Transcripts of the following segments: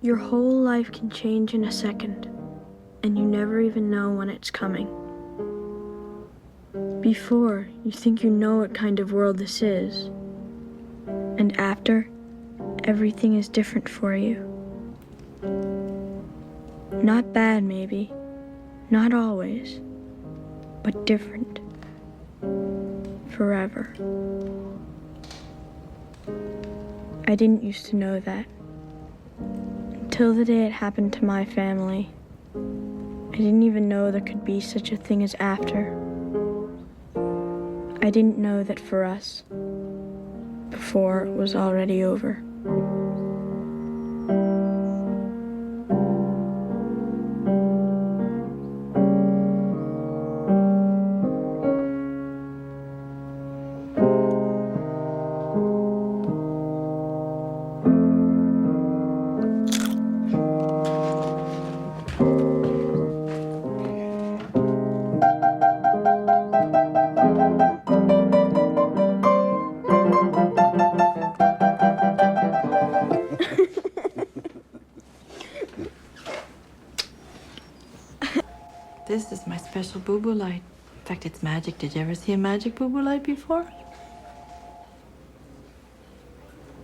Your whole life can change in a second, and you never even know when it's coming. Before, you think you know what kind of world this is, and after, everything is different for you. Not bad, maybe, not always, but different. Forever. I didn't used to know that. Until the day it happened to my family. I didn't even know there could be such a thing as after. I didn't know that for us, before it was already over. This is my special boo-boo light. In fact, it's magic. Did you ever see a magic boo-boo light before?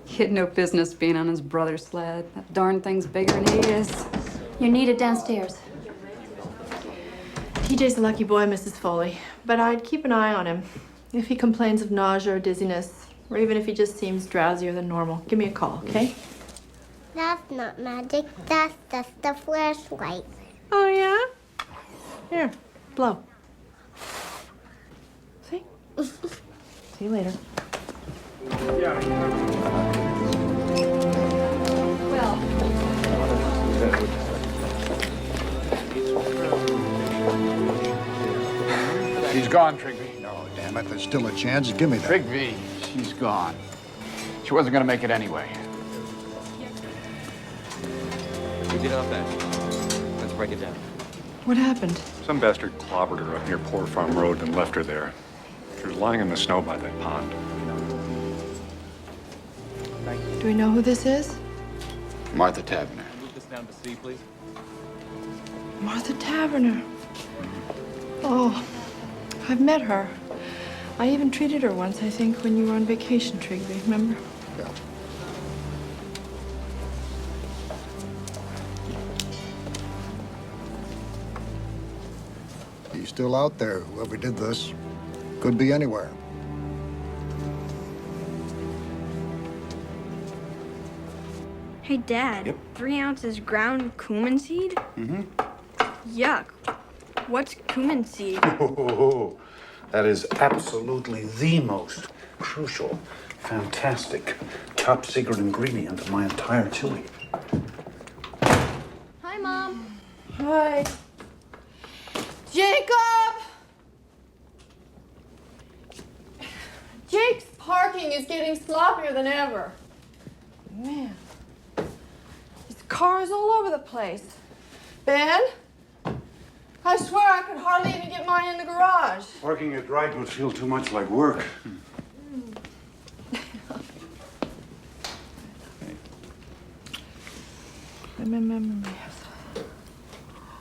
He had no business being on his brother's sled. That darn thing's bigger than he is. You're needed downstairs. TJ's a lucky boy, Mrs. Foley. But I'd keep an eye on him. If he complains of nausea or dizziness, or even if he just seems drowsier than normal, give me a call, okay? That's not magic. That's just the flashlight. Oh, yeah? Here, blow. See? See you later. Well, She's gone, Trigby. No, damn it, there's still a chance. Give me that. Trigby, she's gone. She wasn't gonna make it anyway. We did our best. Let's break it down. What happened? Some bastard clobbered her up near Poor Farm Road and left her there. She was lying in the snow by that pond. Do we know who this is? Martha Tavener. Move this down to C, please. Martha Taverner. Oh, I've met her. I even treated her once, I think, when you were on vacation, Trigby, remember? Yeah. He's still out there, whoever did this. Could be anywhere. Hey, Dad. Yep. 3 ounces ground cumin seed? Mm-hmm. Yuck. What's cumin seed? Oh, that is absolutely the most crucial, fantastic, top secret ingredient of my entire chili. Hi, Mom. Hi. Jacob! Jake's parking is getting sloppier than ever. Man, his car's all over the place. Ben? I swear I could hardly even get mine in the garage. Parking it right would feel too much like work.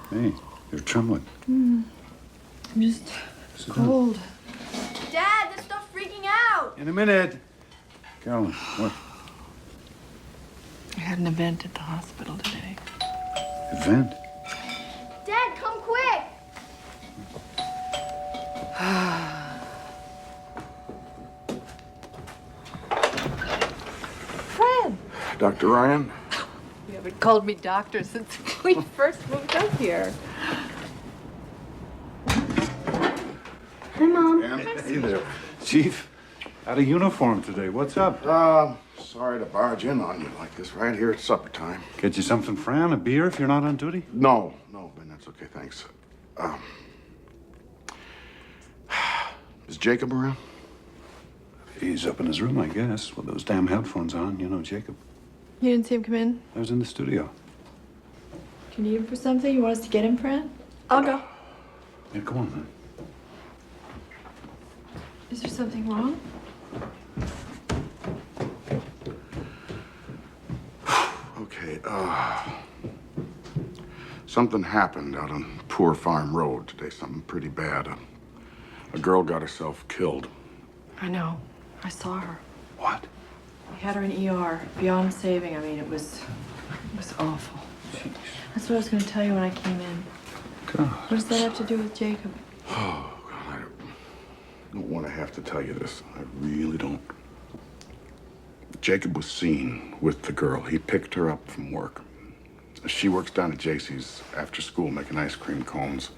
Hey, you're trembling. I'm just cold. In a minute. Carolyn, what? I had an event at the hospital today. Event? Dad, come quick! Fred! Dr. Ryan? You haven't called me doctor since we first moved up here. Hi, Mom. Hey there. Chief, out of uniform today. What's up? Sorry to barge in on you like this right here at supper time. Get you something, Fran? A beer if you're not on duty? No, Ben, that's okay, thanks. Is Jacob around? He's up in his room, I guess, with those damn headphones on. You know, Jacob. You didn't see him come in? I was in the studio. Do you need him for something? You want us to get him, Fran? I'll go. Yeah, come on, then. Is there something wrong? Okay, something happened out on Poor Farm Road today, something pretty bad. A girl got herself killed. I know. I saw her. What? We had her in ER, beyond saving. I mean, it was awful. Jeez. That's what I was going to tell you when I came in. God. What does that have to do with Jacob? Oh, God, I don't want to have to tell you this. I really don't. Jacob was seen with the girl. He picked her up from work. She works down at JC's after school making ice cream cones.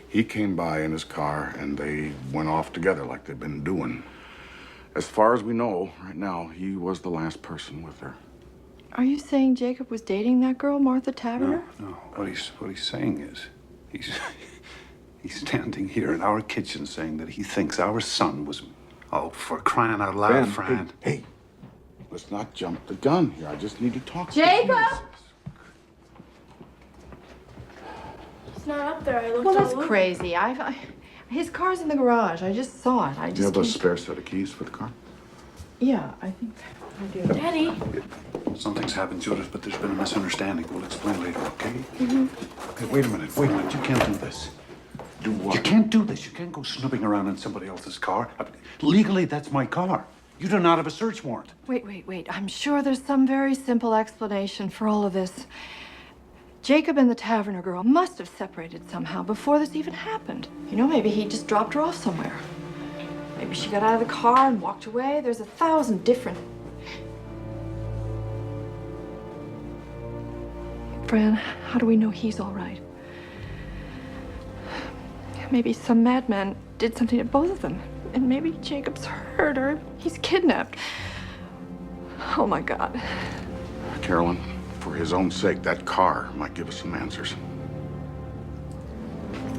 He came by in his car and they went off together like they've been doing. As far as we know, right now, he was the last person with her. Are you saying Jacob was dating that girl, Martha Taverner? No. What he's saying is, he's standing here in our kitchen saying that he thinks our son was, oh, for crying out loud, Ben, Fran. hey, let's not jump the gun here. I just need to talk to Jacob! you. He's not up there. I looked Well, all that's over. crazy. His car's in the garage. I just saw it. Do you have a spare set of keys for the car? Yeah, I think I do. Daddy. Something's happened, Judith, but there's been a misunderstanding. We'll explain later, okay? Mm-hmm. Okay, wait a minute. You can't do this. Do what? You can't do this. You can't go snooping around in somebody else's car. Legally, that's my car. You do not have a search warrant. Wait. I'm sure there's some very simple explanation for all of this. Jacob and the Taverner girl must have separated somehow before this even happened. You know, maybe he just dropped her off somewhere. Maybe she got out of the car and walked away. There's 1,000 different... Fran, how do we know he's all right? Maybe some madman did something to both of them. And maybe Jacob's hurt or he's kidnapped. Oh, my God. Carolyn, for his own sake, that car might give us some answers.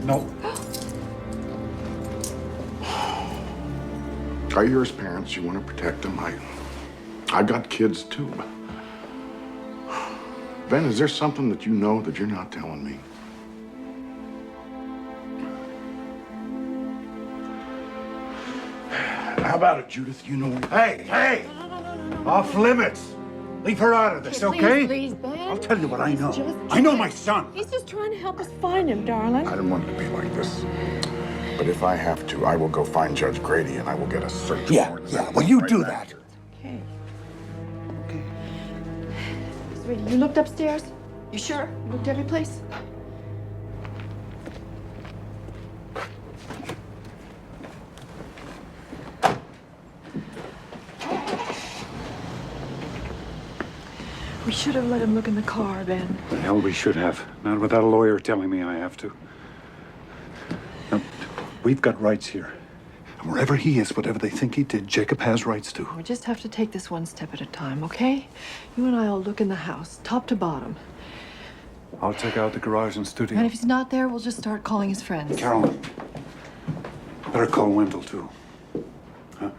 No. You're his parents. You want to protect them. I got kids, too. Ben, is there something that you know that you're not telling me? How about it, Judith? You know... Hey! Off limits. Leave her out of this, okay? Please, Ben. I'll tell you what I know. Just- I know my son. He's just trying to help us find him, darling. I didn't want it to be like this. But if I have to, I will go find Judge Grady and I will get a search warrant. Well, you Right do back. that. Okay. Sweetie, you looked upstairs? You sure? You looked every place? We should have let him look in the car, Ben. The hell we should have. Not without a lawyer telling me I have to. Now, we've got rights here. And wherever he is, whatever they think he did, Jacob has rights too. We just have to take this one step at a time, okay? You and I'll look in the house, top to bottom. I'll check out the garage and studio. And if he's not there, we'll just start calling his friends. Carolyn, better call Wendell too. Huh?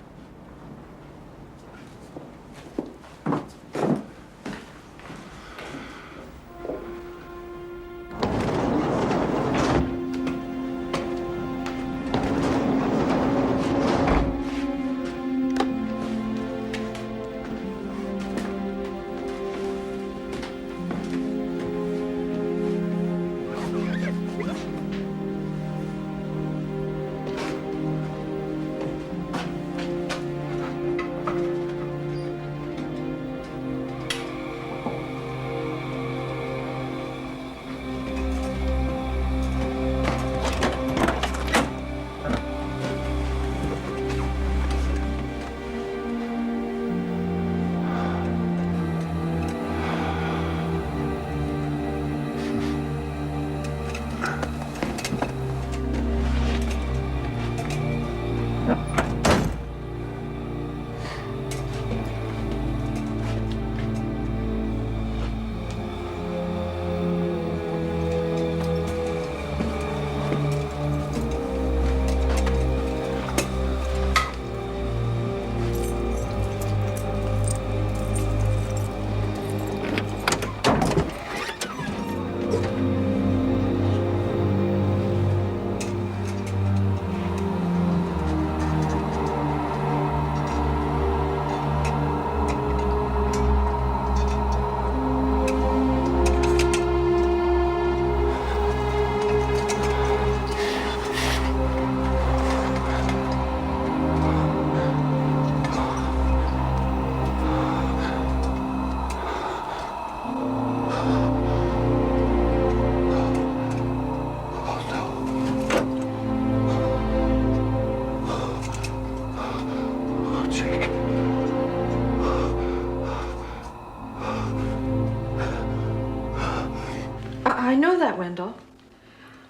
know that, Wendell.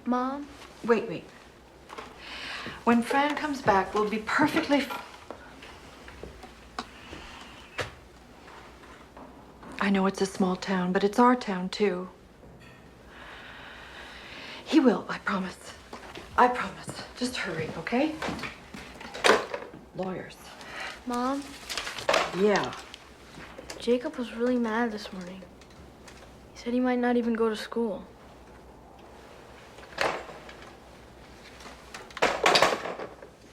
Mom? Wait. When Fran comes back, we'll be perfectly... I know it's a small town, but it's our town, too. He will, I promise. I promise. Just hurry, okay? Lawyers. Mom? Yeah. Jacob was really mad this morning. He said he might not even go to school.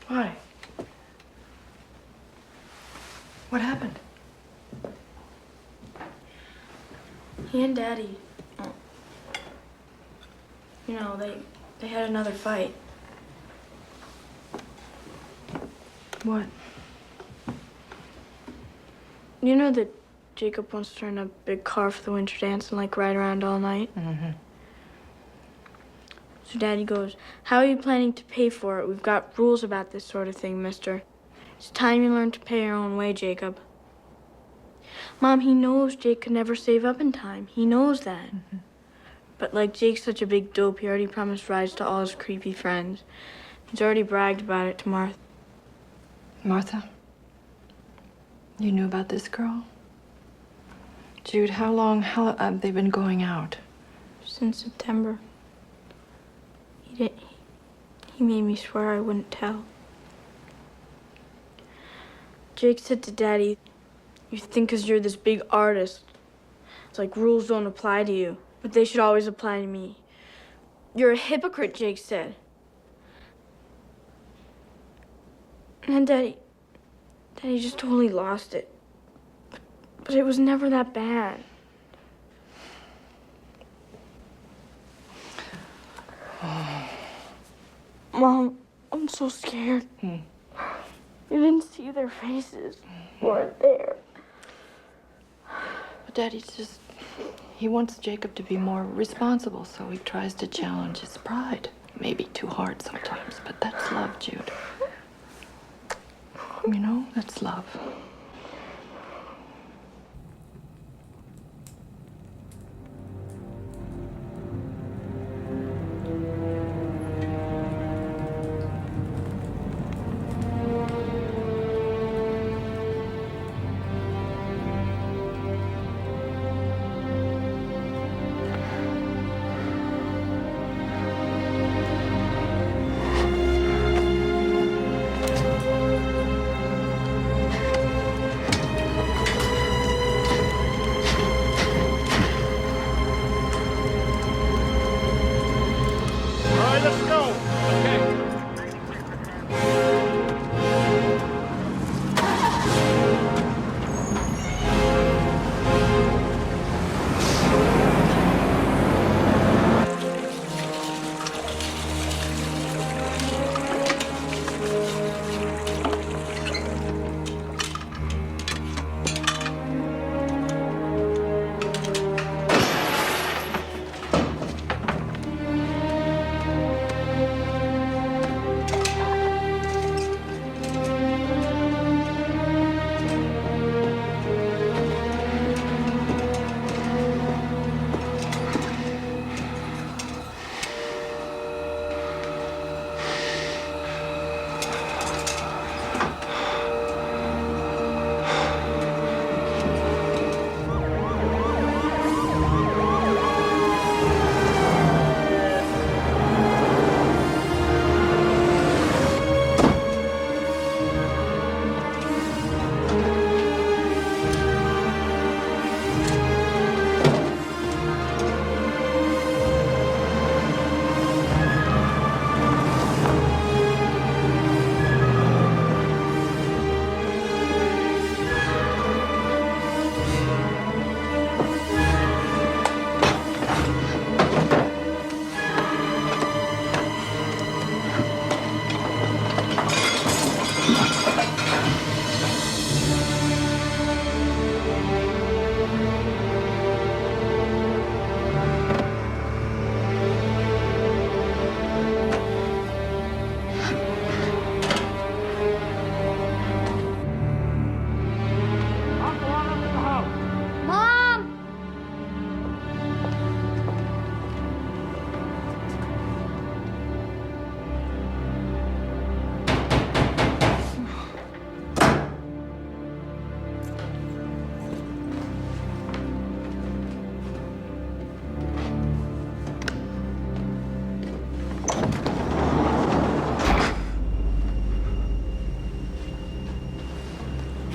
Why? What happened? He and Daddy, you know, they had another fight. What? You know that Jacob wants to rent a big car for the winter dance and like ride around all night? Mm-hmm. So Daddy goes, "How are you planning to pay for it? We've got rules about this sort of thing, mister. It's time you learn to pay your own way, Jacob." Mom, he knows Jake could never save up in time. He knows that. Mm-hmm. But like Jake's such a big dope, he already promised rides to all his creepy friends. He's already bragged about it to Martha. Martha? You knew about this girl? Jude, how long have they been going out? Since September. He made me swear I wouldn't tell. Jake said to Daddy, "You think 'cause you're this big artist, it's like rules don't apply to you, but they should always apply to me. You're a hypocrite," Jake said. And then Daddy just totally lost it. But it was never that bad. Mom, I'm so scared. You didn't see their faces. Weren't there. But Daddy's just... He wants Jacob to be more responsible, so he tries to challenge his pride. Maybe too hard sometimes, but that's love, Jude. You know, that's love.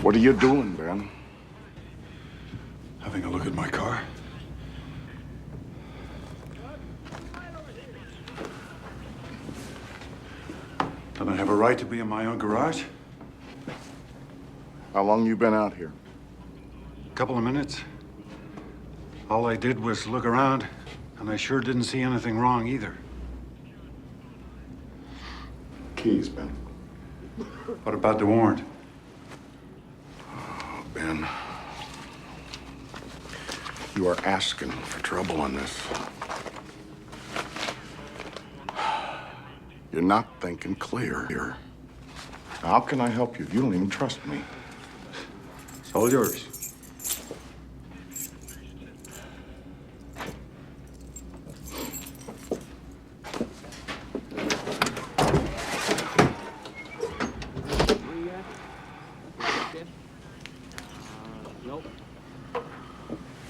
What are you doing, Ben? Having a look at my car. Don't I have a right to be in my own garage? How long you been out here? A couple of minutes. All I did was look around, and I sure didn't see anything wrong either. Keys, Ben. What about the warrant? Oh, Ben. You are asking for trouble on this. You're not thinking clear here. How can I help you? You don't even trust me. It's all yours.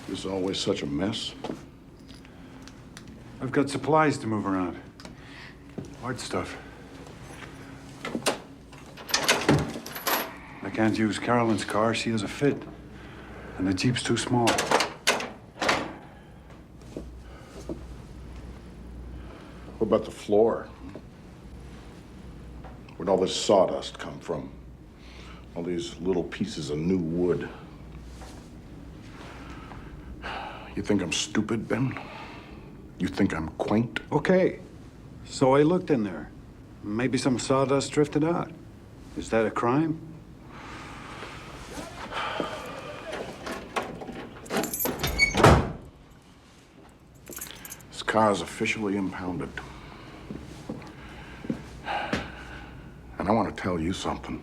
This is always such a mess. I've got supplies to move around. Hard stuff. I can't use Carolyn's car. She has a fit. And the Jeep's too small. What about the floor? Where'd all this sawdust come from? All these little pieces of new wood. You think I'm stupid, Ben? You think I'm quaint? Okay. So I looked in there. Maybe some sawdust drifted out. Is that a crime? This car is officially impounded. And I want to tell you something.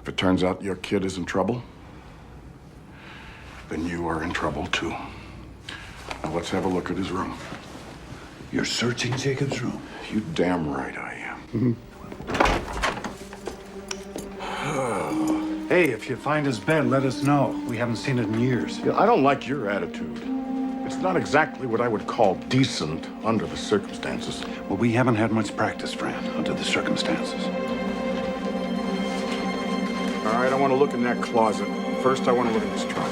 If it turns out your kid is in trouble, then you are in trouble too. Now let's have a look at his room. You're searching Jacob's room? You damn right I am. Hey, if you find his bed, let us know. We haven't seen it in years. Yeah, I don't like your attitude. It's not exactly what I would call decent under the circumstances. Well, we haven't had much practice, Fran, under the circumstances. All right, I want to look in that closet. First, I want to look at this trunk.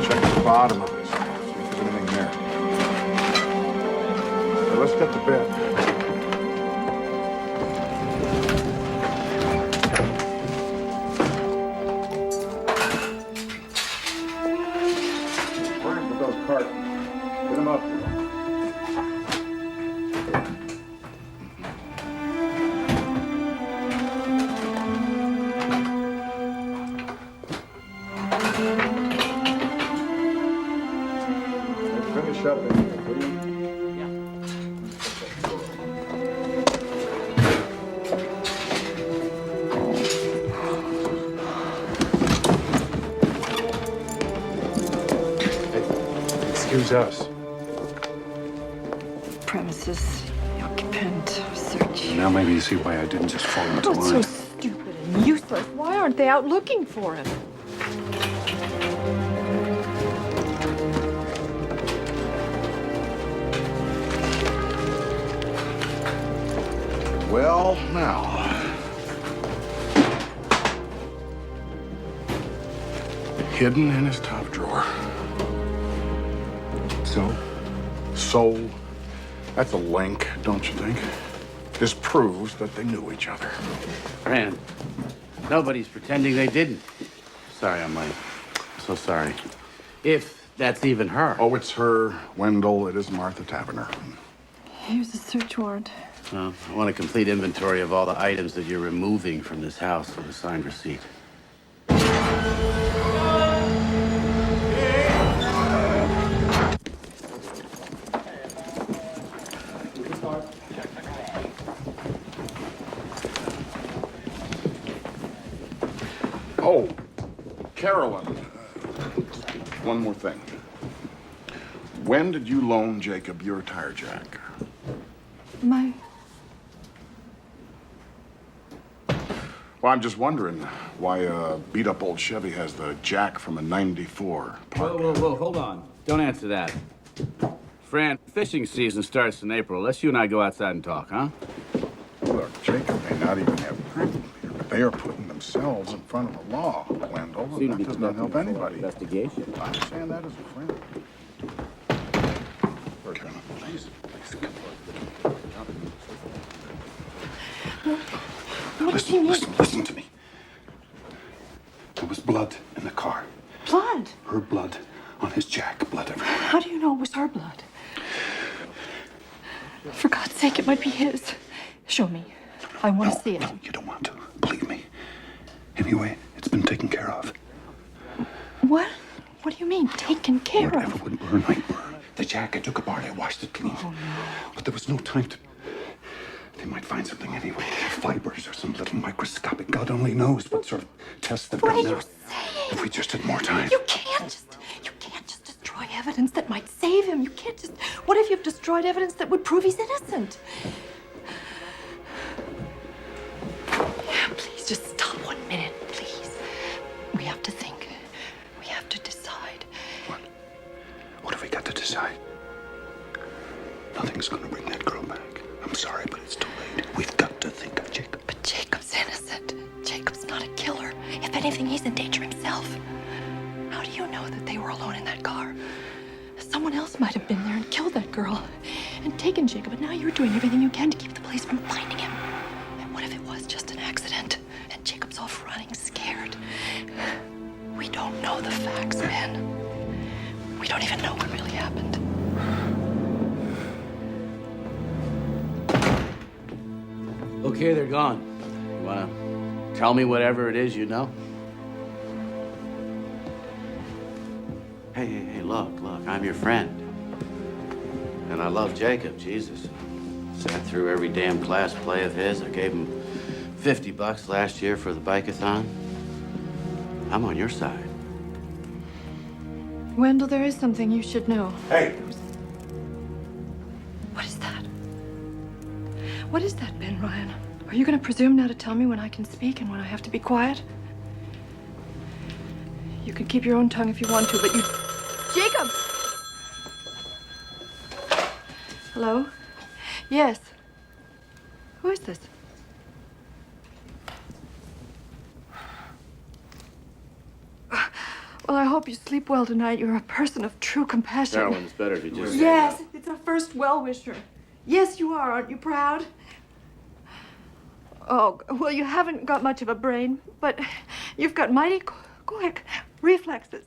Check the bottom of this. See if there's anything there. Now, let's get to bed. Where with those cartons? Get them up. Finish up in here, will you? Excuse us. Premises, the occupant, search. Now maybe you see why I didn't just fall into That's so line. stupid and useless. Why aren't they out looking for him? Well, now. Hidden in his top drawer. So? So, that's a link, don't you think? This proves that they knew each other. Fran, nobody's pretending they didn't. Sorry I'm late. So sorry. If that's even her. Oh, it's her, Wendell. It is Martha Taverner. Here's a search warrant. Well, I want a complete inventory of all the items that you're removing from this house with a signed receipt. Oh, Carolyn. One more thing. When did you loan Jacob your tire jack? My... Well, I'm just wondering why a beat-up old Chevy has the jack from a '94 park. Whoa, hold on. Don't answer that. Fran, fishing season starts in April. Let's you and I go outside and talk, huh? Look, Jacob may not even have proof here, but they are putting themselves in front of the law, Wendell. And that does not help anybody. Investigation. I understand that as a friend. Kevin, please, come on. Listen to me. There was blood in the car. Blood? Her blood on his jack. Blood everywhere. How do you know it was her blood? For God's sake, it might be his. Show me. I want to see it. No, you don't want to. Believe me. Anyway, it's been taken care of. What? What do you mean, taken care Whatever of? would burn might burn. The jack, I took apart, I washed it clean. Oh, no. But there was no time to... They might find something anyway. Fibers or some little microscopic... God only knows what sort of tests they've done now. What are you saying? If we just had more time. You can't just destroy evidence that might save him. You can't just... What if you've destroyed evidence that would prove he's innocent? Please, just stop 1 minute, please. We have to think. We have to decide. What have we got to decide? Nothing's gonna bring that girl back. I'm sorry, but it's too late. We've got to think of Jacob. But Jacob's innocent. Jacob's not a killer. If anything, he's in danger himself. How do you know that they were alone in that car? Someone else might have been there and killed that girl and taken Jacob, and now you're doing everything you can to keep the police from finding him. And what if it was just an accident and Jacob's off running scared? We don't know the facts, Ben. We don't even know what really happened. Okay, they're gone. You wanna tell me whatever it is you know? Hey, look, I'm your friend. And I love Jacob, Jesus. Sat through every damn class play of his. I gave him $50 last year for the bike-a-thon. I'm on your side. Wendell, there is something you should know. Hey! What is that? What is that, Ben Ryan? Are you going to presume now to tell me when I can speak and when I have to be quiet? You can keep your own tongue if you want to, but you... Jacob! Hello? Yes. Who is this? Well, I hope you sleep well tonight. You're a person of true compassion. Carolyn, it's better if you just... Yes, it's our first well-wisher. Yes, you are. Aren't you proud? Oh, well, you haven't got much of a brain, but you've got mighty quick reflexes.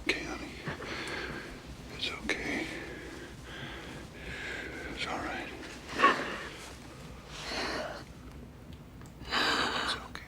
Okay, honey. It's okay. It's all right. It's okay.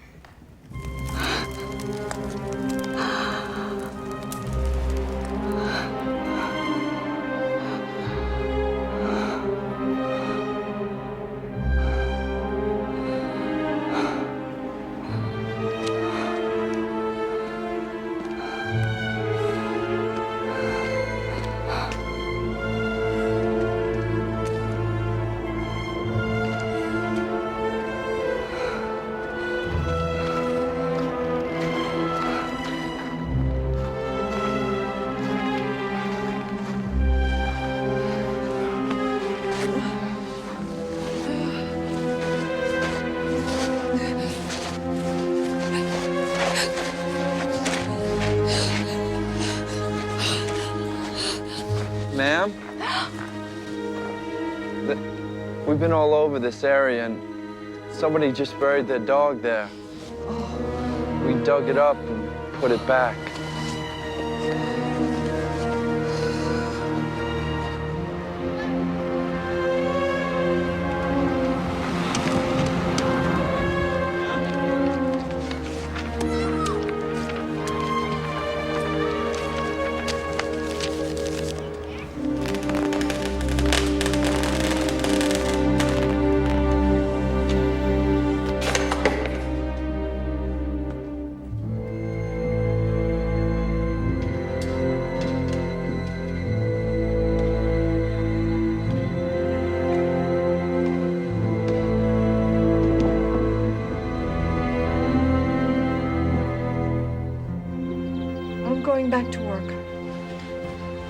Ma'am? We've been all over this area, and somebody just buried their dog there. We dug it up and put it back. I'm going back to work.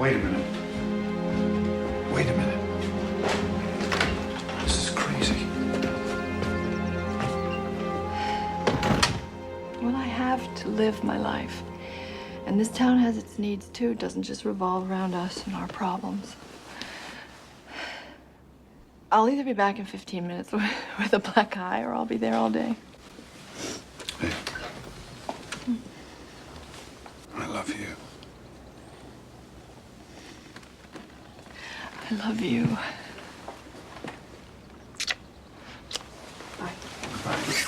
Wait a minute. Wait a minute. live my life. And this town has its needs too. It doesn't just revolve around us and our problems. I'll either be back in 15 minutes with a black eye, or I'll be there all day. Hey. I love you. I love you. Bye. Bye.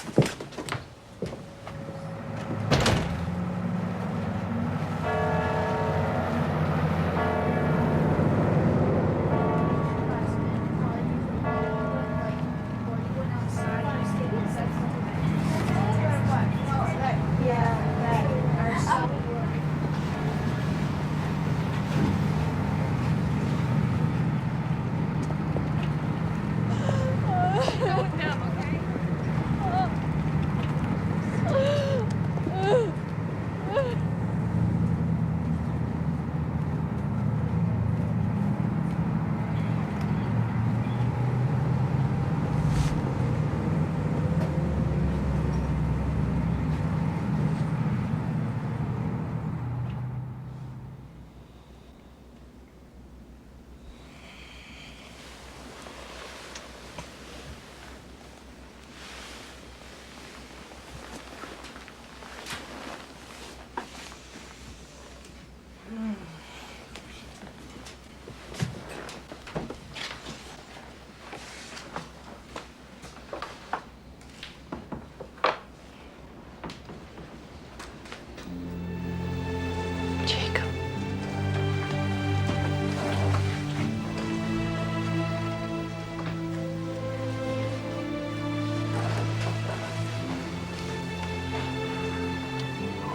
Jacob.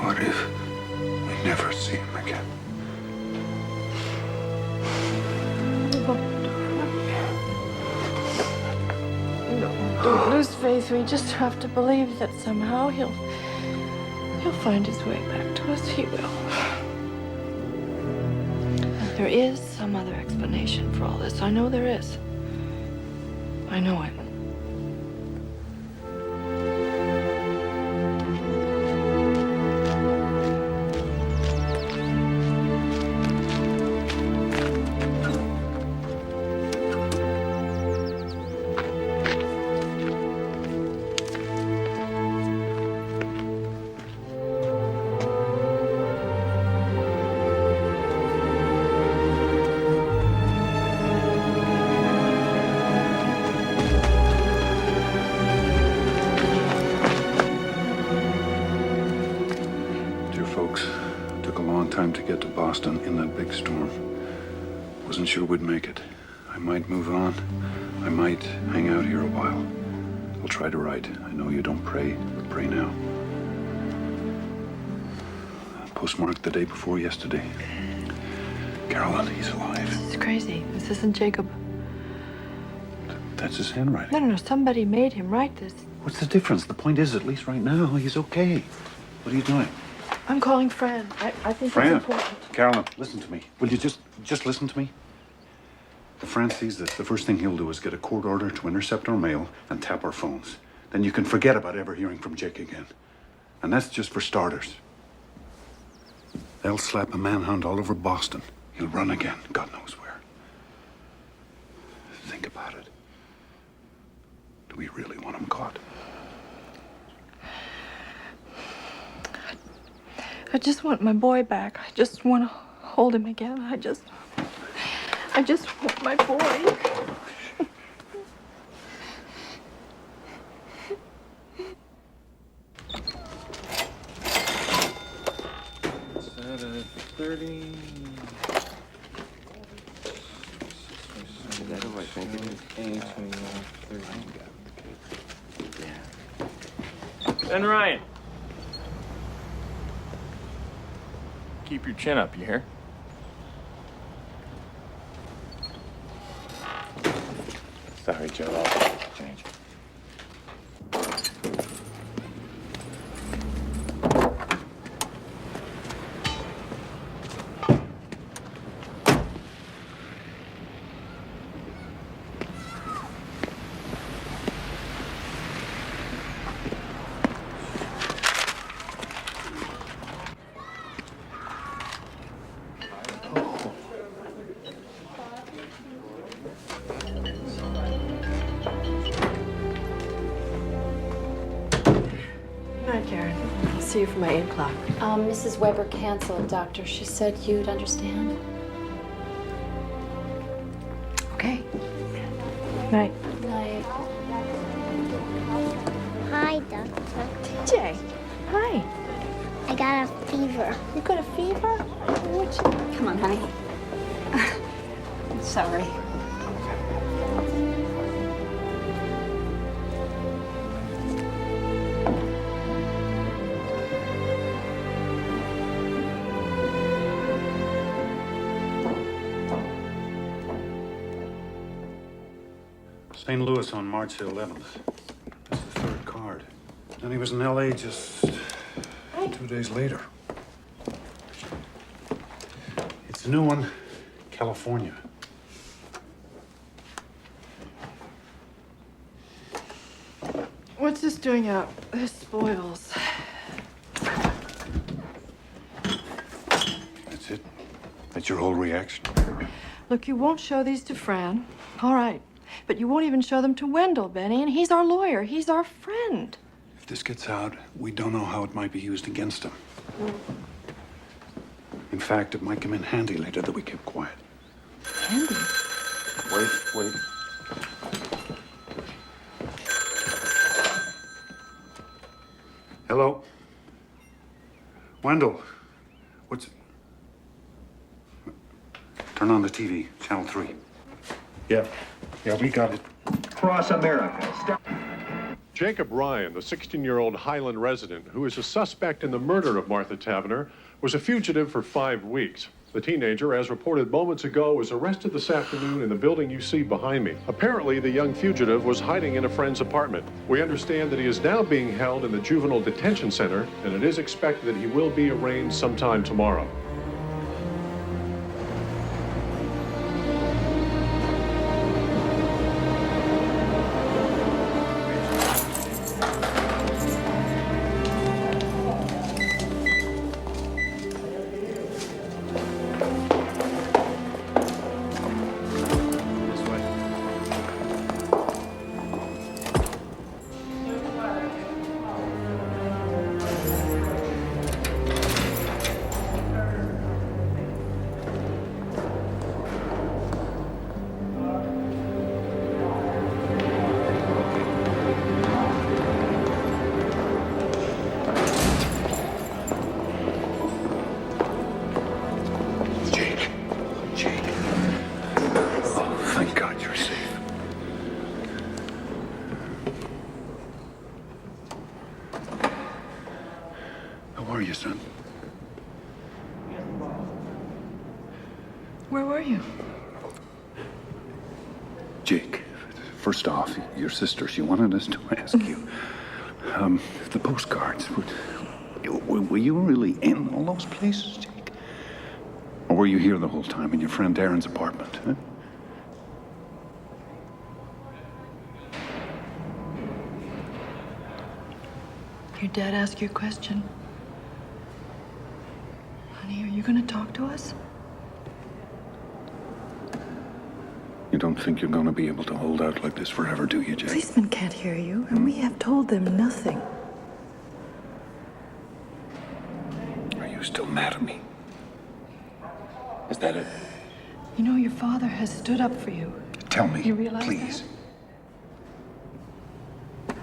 What if we never see him again? Don't lose faith. We just have to believe that somehow he'll find his way back to us. He will. There is some other explanation for all this. I know there is. I know it. Time to get to Boston in that big storm. Wasn't sure we'd make it. I might move on. I might hang out here a while. I'll try to write. I know you don't pray, but pray now. Postmarked the day before yesterday. Carolyn, he's alive. This is crazy. This isn't Jacob. That's his handwriting. No. Somebody made him write this. What's the difference? The point is, at least right now, he's okay. What are you doing? I'm calling Fran. I think Fran, it's important. Carolyn, listen to me. Will you just listen to me? If Fran sees this, the first thing he'll do is get a court order to intercept our mail and tap our phones. Then you can forget about ever hearing from Jake again. And that's just for starters. They'll slap a manhunt all over Boston. He'll run again, God knows where. Think about it. Do we really want him caught? I just want my boy back. I just want to hold him again. I just want my boy. Set at 30. Is that who I think it is? 30. Yeah. Ben Ryan. Keep your chin up, you hear? Sorry, Joe. I'll change. Karen. I'll see you for my 8 o'clock. Mrs. Weber canceled, Doctor. She said you'd understand. Okay. Night. Night. Hi, Doctor. TJ. Hi. I got a fever. You got a fever? Come on, honey. I'm sorry. St. Louis on March 11th. That's the third card. And he was in L.A. just 2 days later. It's a new one, California. What's this doing out? This spoils. That's it? That's your whole reaction? Look, you won't show these to Fran. All right. But you won't even show them to Wendell, Benny, and he's our lawyer. He's our friend. If this gets out, we don't know how it might be used against him. In fact, it might come in handy later that we keep quiet. Handy? Wait. Hello? Wendell, what's... Turn on the TV, channel 3. Yeah, we got it. Across America. Jacob Ryan, the 16-year-old Highland resident who is a suspect in the murder of Martha Tavener, was a fugitive for 5 weeks. The teenager, as reported moments ago, was arrested this afternoon in the building you see behind me. Apparently, the young fugitive was hiding in a friend's apartment. We understand that he is now being held in the juvenile detention center, and it is expected that he will be arraigned sometime tomorrow. Where were you? Jake, first off, your sister, she wanted us to ask you, the postcards, were you really in all those places, Jake? Or were you here the whole time in your friend Darren's apartment, huh? Your dad asked you a question. Honey, are you going to talk to us? You don't think you're going to be able to hold out like this forever, do you, Jake? Policemen can't hear you, and we have told them nothing. Are you still mad at me? Is that it? You know, your father has stood up for you. Tell me, You realize please. that?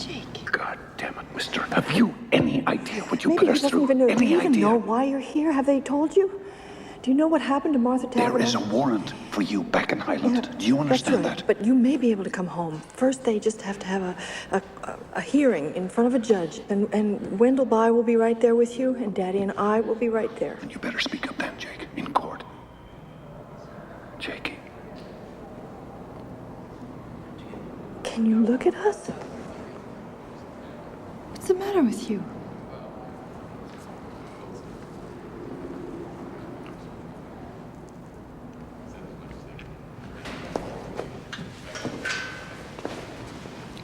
Jake. God damn it, mister. Have you any idea what you Maybe put he us doesn't through? even know. Do Any you even idea? know why you're here? Have they told you? Do you know what happened to Martha Tavener? There is a warrant for you back in Highland. Do you understand That's right. that? But you may be able to come home. First, they just have to have a hearing in front of a judge. And Wendell By will be right there with you, and Daddy and I will be right there. And you better speak up then, Jake, in court. Jakey. Can you look at us? What's the matter with you?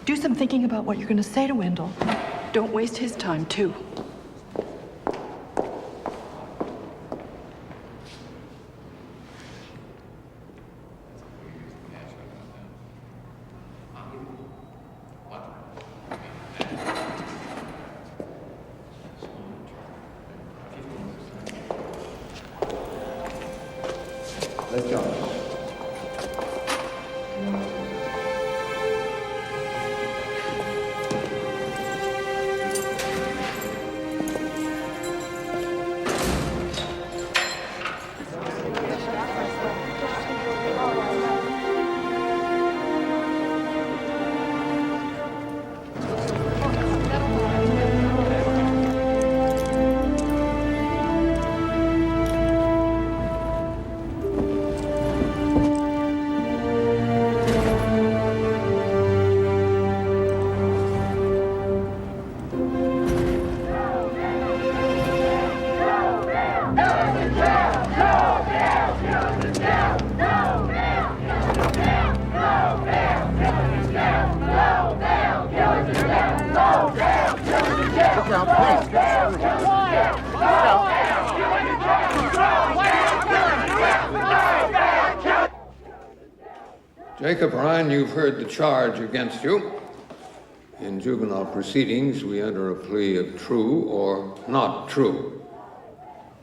Do some thinking about what you're going to say to Wendell. Don't waste his time, too. charge. Jacob Ryan, you've heard the charge against you. In juvenile proceedings, we enter a plea of true or not true.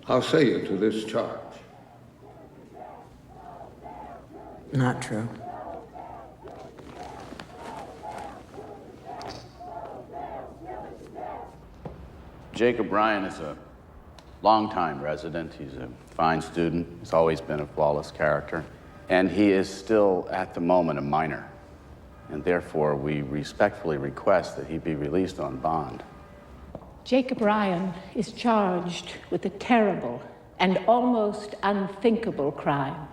How say you to this charge? Not true. Jacob Ryan is a longtime resident. He's a fine student. He's always been a flawless character. And he is still, at the moment, a minor. And therefore, we respectfully request that he be released on bond. Jacob Ryan is charged with a terrible and almost unthinkable crime.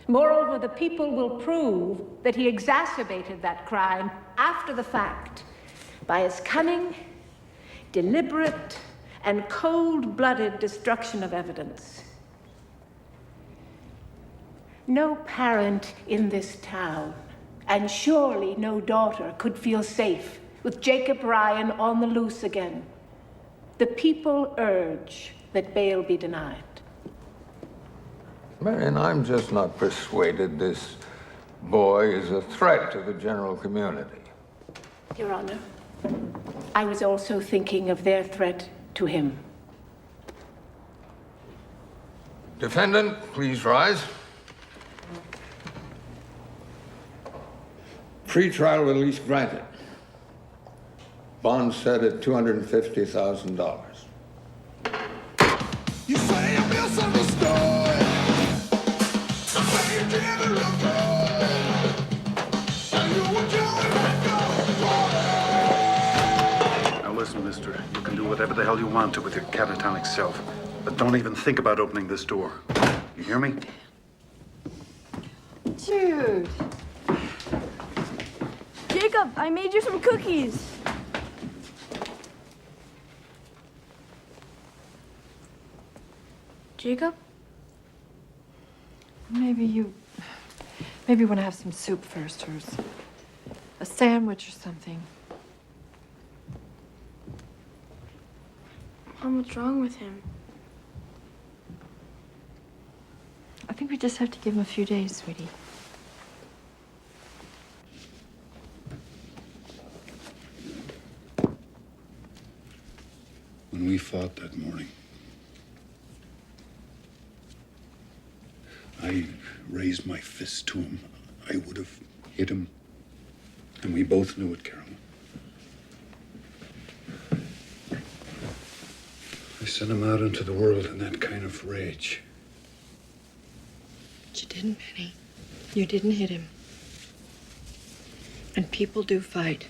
Moreover, the people will prove that he exacerbated that crime after the fact by his cunning, deliberate, and cold-blooded destruction of evidence. No parent in this town, and surely no daughter, could feel safe with Jacob Ryan on the loose again. The people urge that bail be denied. Marion, I'm just not persuaded this boy is a threat to the general community. Your Honor, I was also thinking of their threat to him. Defendant, please rise. Pre-trial release granted. Bond set at $250,000. You say I'm misunderstood. I say you did it look good. And you were killing me. Now listen, mister. You can do whatever the hell you want to with your catatonic self. But don't even think about opening this door. You hear me? Jude. Jacob, I made you some cookies. Jacob? Maybe you want to have some soup first, or a sandwich or something. Mom, what's wrong with him? I think we just have to give him a few days, sweetie. When we fought that morning, I raised my fist to him. I would have hit him. And we both knew it, Carolyn. I sent him out into the world in that kind of rage. But you didn't, Penny. You didn't hit him. And people do fight.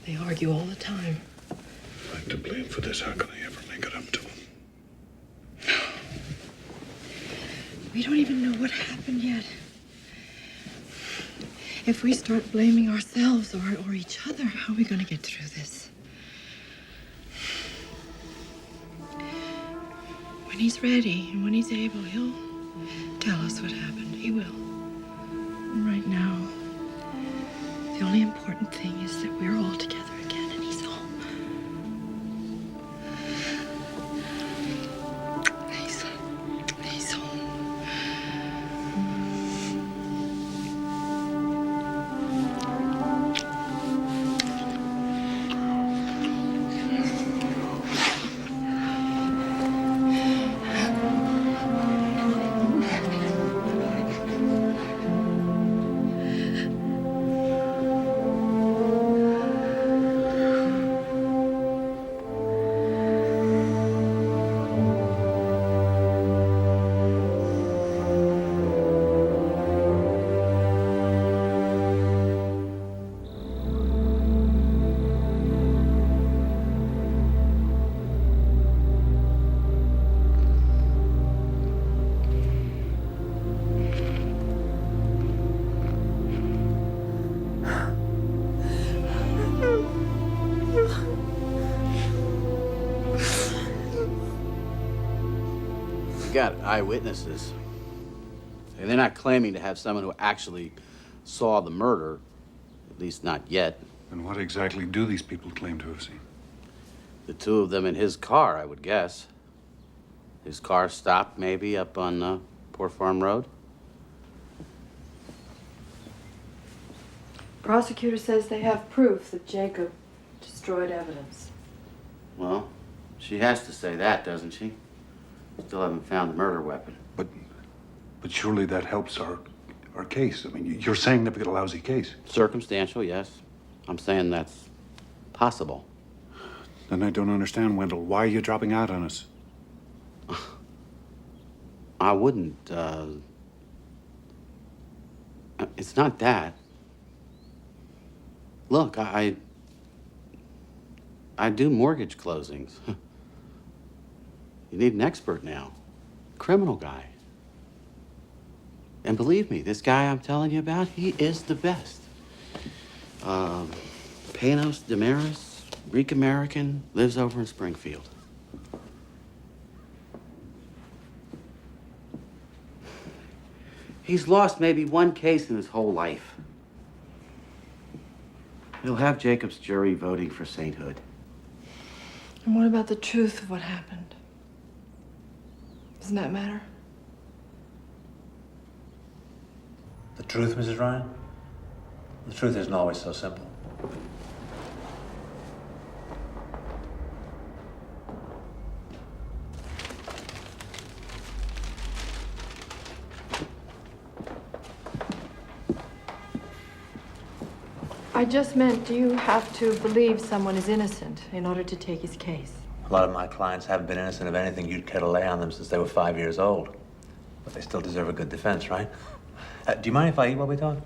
They argue all the time. If I'm to blame for this, how can I ever make it up to him? We don't even know what happened yet. If we start blaming ourselves or each other, how are we going to get through this? When he's ready and when he's able, he'll tell us what happened. He will. And right now, the only important thing is that we're all together again and he's home. He's home. got eyewitnesses. And they're not claiming to have someone who actually saw the murder, at least not yet. And what exactly do these people claim to have seen? The two of them in his car, I would guess. His car stopped maybe up on Poor Farm Road. Prosecutor says they have proof that Jacob destroyed evidence. Well, she has to say that, doesn't she? Still haven't found the murder weapon. But surely that helps our case. I mean, you're saying they've got a lousy case. Circumstantial, yes. I'm saying that's possible. Then I don't understand, Wendell. Why are you dropping out on us? I wouldn't, it's not that. Look, I do mortgage closings. You need an expert now. Criminal guy. And believe me, this guy I'm telling you about, he is the best. Panos Damaris, Greek American, lives over in Springfield. He's lost maybe one case in his whole life. He'll have Jacob's jury voting for sainthood. And what about the truth of what happened? Doesn't that matter? The truth, Mrs. Ryan? The truth isn't always so simple. I just meant, do you have to believe someone is innocent in order to take his case? A lot of my clients haven't been innocent of anything you'd care to lay on them since they were 5 years old. But they still deserve a good defense, right? Do you mind if I eat while we talk?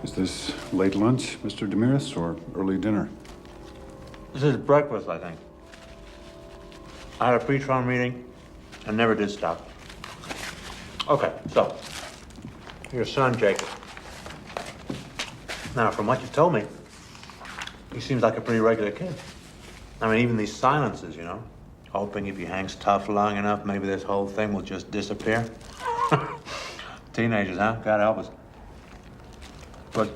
Is this late lunch, Mr. Damaris, or early dinner? This is breakfast, I think. I had a pre-trial meeting and never did stop. Okay, so, your son, Jacob. Now, from what you've told me, he seems like a pretty regular kid. I mean, even these silences, you know, hoping if he hangs tough long enough, maybe this whole thing will just disappear. Teenagers, huh? God help us. But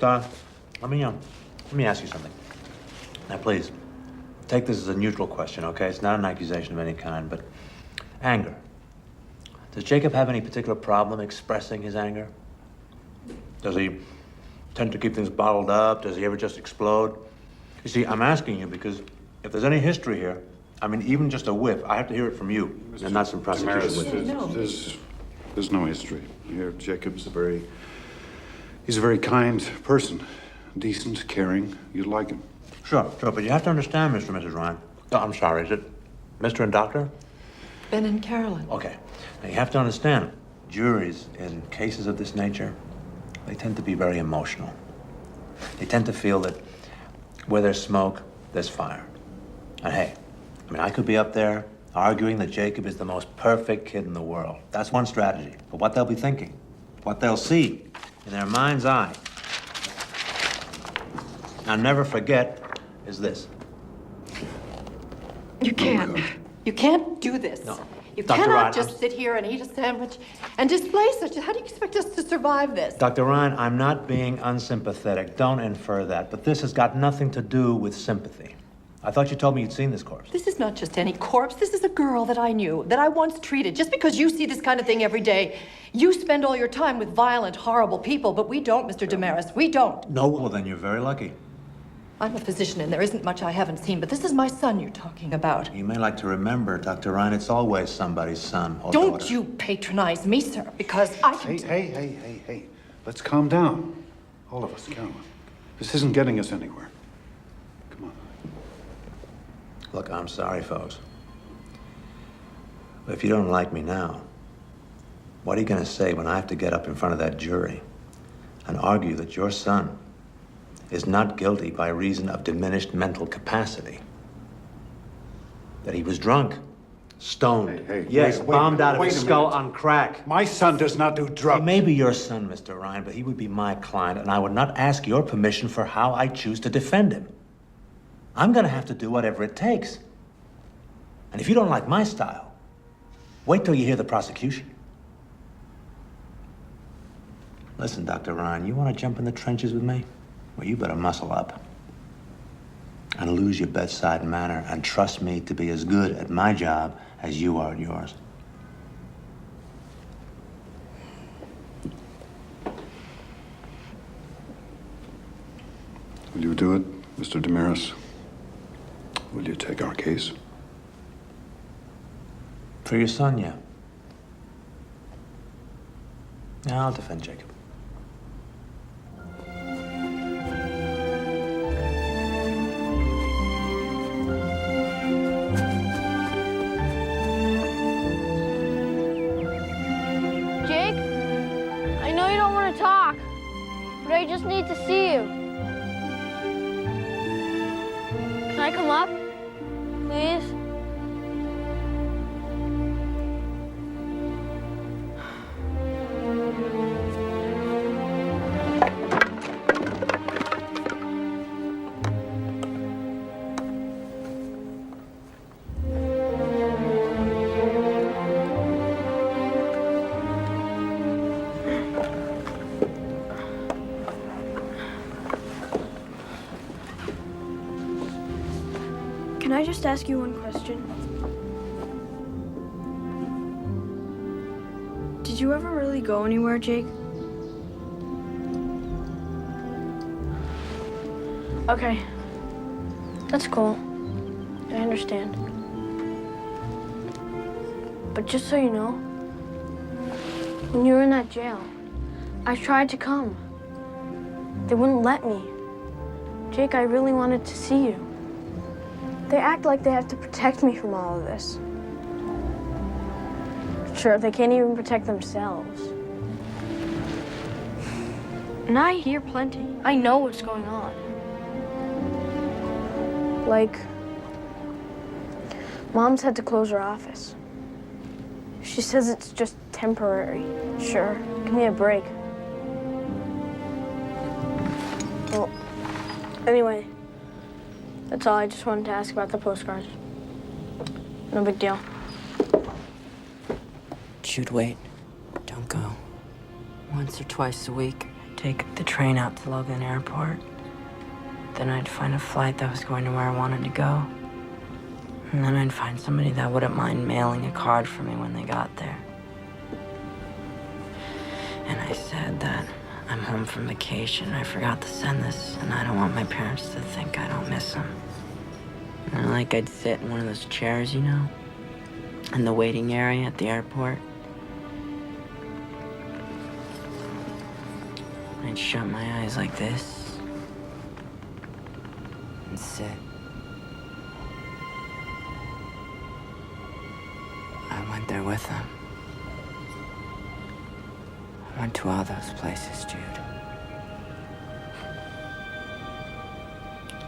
let me ask you something. Now, please, take this as a neutral question, okay? It's not an accusation of any kind, but anger. Does Jacob have any particular problem expressing his anger? Does he tend to keep things bottled up? Does he ever just explode? You see, I'm asking you because if there's any history here, I mean, even just a whiff, I have to hear it from you, and not some prosecution witness. There's no history here. Jacob's he's a very kind person, decent, caring. You'd like him. Sure, but you have to understand, Mr. and Mrs. Ryan. Oh, I'm sorry, is it Mr. and Doctor? Ben and Carolyn. Okay. Now, you have to understand, juries in cases of this nature, they tend to be very emotional. They tend to feel that where there's smoke, there's fire. And hey, I mean, I could be up there arguing that Jacob is the most perfect kid in the world. That's one strategy. But what they'll be thinking, what they'll see in their mind's eye, I'll never forget, is this. You can't. You can't do this. No. You Dr. cannot Ryan, just sit here and eat a sandwich and display such. How do you expect us to survive this? Dr. Ryan, I'm not being unsympathetic. Don't infer that. But this has got nothing to do with sympathy. I thought you told me you'd seen this corpse. This is not just any corpse. This is a girl that I knew, that I once treated. Just because you see this kind of thing every day, you spend all your time with violent, horrible people, but we don't, Mr. Damaris. We don't. No, well, then you're very lucky. I'm a physician, and there isn't much I haven't seen, but this is my son you're talking about. You may like to remember, Dr. Ryan, it's always somebody's son or Don't daughter. you patronize me, sir, because I can... Hey. Let's calm down. All of us, Carolyn. This isn't getting us anywhere. Look, I'm sorry, folks. But if you don't like me now, what are you going to say when I have to get up in front of that jury and argue that your son is not guilty by reason of diminished mental capacity? That he was drunk, stoned, yes, bombed out of his skull on crack. My son does not do drugs. He may be your son, Mr. Ryan, but he would be my client, and I would not ask your permission for how I choose to defend him. I'm going to have to do whatever it takes. And if you don't like my style, wait till you hear the prosecution. Listen, Dr. Ryan, you want to jump in the trenches with me? Well, you better muscle up and lose your bedside manner and trust me to be as good at my job as you are at yours. Will you do it, Mr. Damaris? Will you take our case? For your son, yeah. Yeah, I'll defend Jacob. Jake, I know you don't want to talk, but I just need to see you. Can I come up, please? Can I just ask you one question? Did you ever really go anywhere, Jake? Okay. That's cool. I understand. But just so you know, when you were in that jail, I tried to come. They wouldn't let me. Jake, I really wanted to see you. They act like they have to protect me from all of this. Sure, they can't even protect themselves. And I hear plenty. I know what's going on. Like, Mom's had to close her office. She says it's just temporary. Sure, give me a break. Well, anyway, that's all. I just wanted to ask about the postcards. No big deal. Shoot, wait. Don't go. Once or twice a week, I'd take the train out to Logan Airport. Then I'd find a flight that was going to where I wanted to go. And then I'd find somebody that wouldn't mind mailing a card for me when they got there. And I said that I'm home from vacation. I forgot to send this, and I don't want my parents to think I don't miss them. And like I'd sit in one of those chairs, you know, in the waiting area at the airport. I'd shut my eyes like this and sit. I went there with them. I went to all those places, Jude.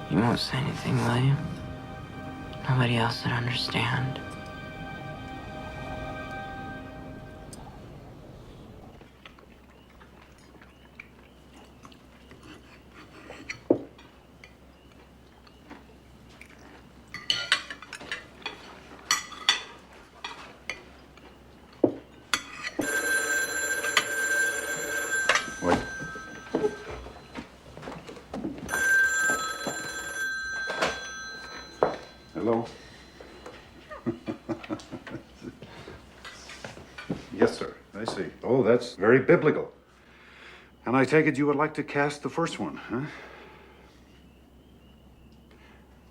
You won't say anything, will you? Nobody else would understand. Wait. Hello? Yes, sir. I see. Oh, that's very biblical. And I take it you would like to cast the first one, huh?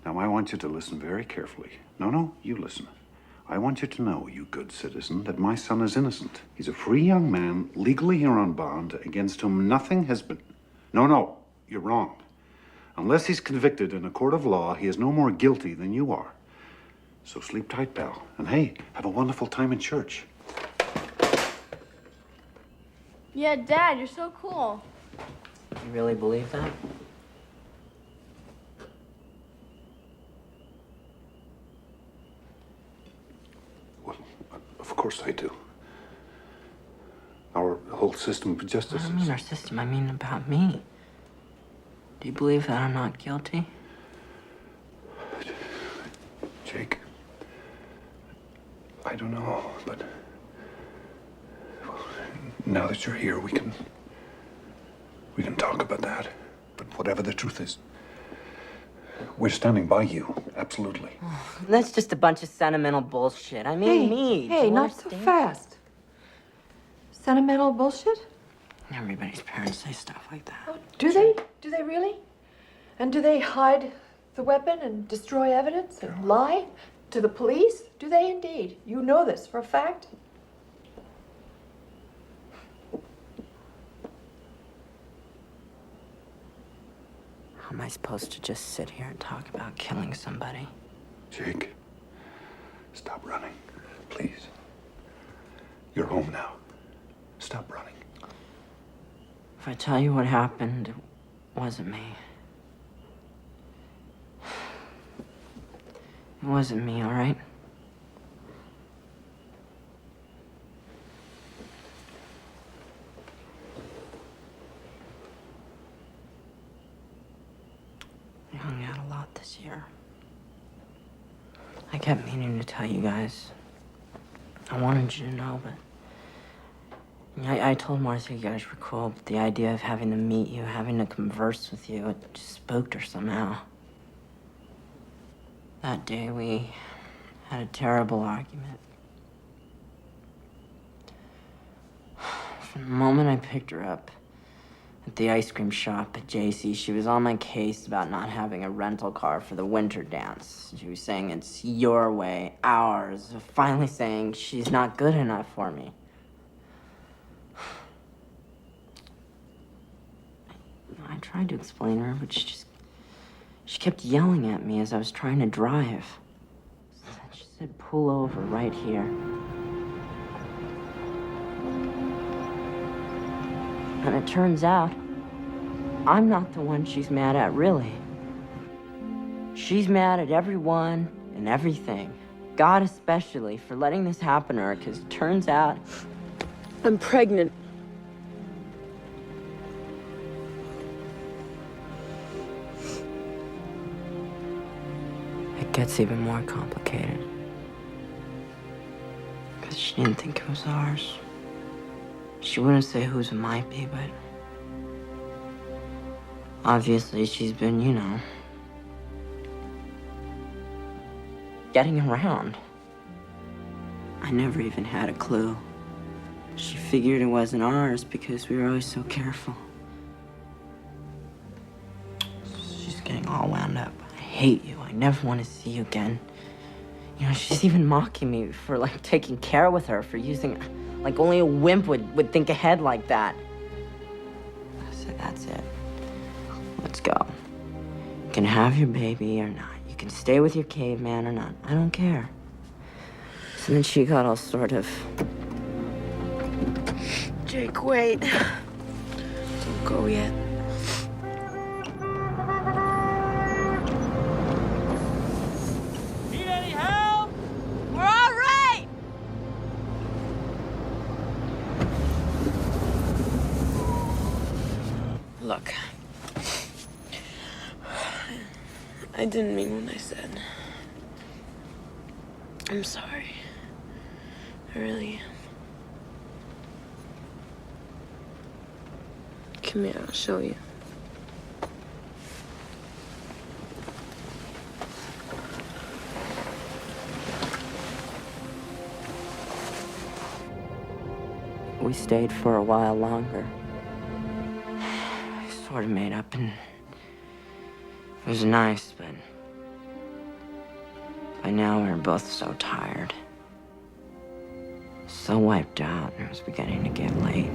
Now, I want you to listen very carefully. No, you listen. I want you to know, you good citizen, that my son is innocent. He's a free young man, legally here on bond, against whom nothing has been... No, you're wrong. Unless he's convicted in a court of law, he is no more guilty than you are. So sleep tight, pal. And hey, have a wonderful time in church. Yeah, Dad, you're so cool. You really believe that? Of course I do. Our whole system of justice I don't mean our system, I mean about me. Do you believe that I'm not guilty? Jake, I don't know, but well, now that you're here, we can talk about that. But whatever the truth is, we're standing by you, absolutely. That's just a bunch of sentimental bullshit. I mean, me. Hey, not so fast. Sentimental bullshit? Everybody's parents say stuff like that. Oh, do they? Do they really? And do they hide the weapon and destroy evidence and lie to the police? Do they indeed? You know this for a fact? How am I supposed to just sit here and talk about killing somebody? Jake, stop running, please. You're home now. Stop running. If I tell you what happened, it wasn't me. It wasn't me, all right? I hung out a lot this year. I kept meaning to tell you guys. I wanted you to know, but I told Martha you guys were cool, but the idea of having to meet you, having to converse with you, it just spooked her somehow. That day, we had a terrible argument. From the moment I picked her up at the ice cream shop at JC, she was on my case about not having a rental car for the winter dance. She was saying it's your way, ours, finally saying she's not good enough for me. I tried to explain her, but she kept yelling at me as I was trying to drive. She said, pull over right here. And it turns out, I'm not the one she's mad at, really. She's mad at everyone and everything. God especially for letting this happen to her, because it turns out I'm pregnant. It gets even more complicated. Because she didn't think it was ours. She wouldn't say whose it might be, but obviously she's been, you know, getting around. I never even had a clue. She figured it wasn't ours because we were always so careful. She's getting all wound up. I hate you. I never want to see you again. You know, she's even mocking me for, like, taking care with her, for using, like, only a wimp would think ahead like that. I said, that's it. Let's go. You can have your baby or not. You can stay with your caveman or not. I don't care. So then she got all sort of... Jake, wait. Don't go yet. Need any help? We're all right! Look, I didn't mean what I said. I'm sorry. I really am. Come here, I'll show you. We stayed for a while longer. I sort of made up, and it was nice, but by now we were both so tired. So wiped out, and it was beginning to get late.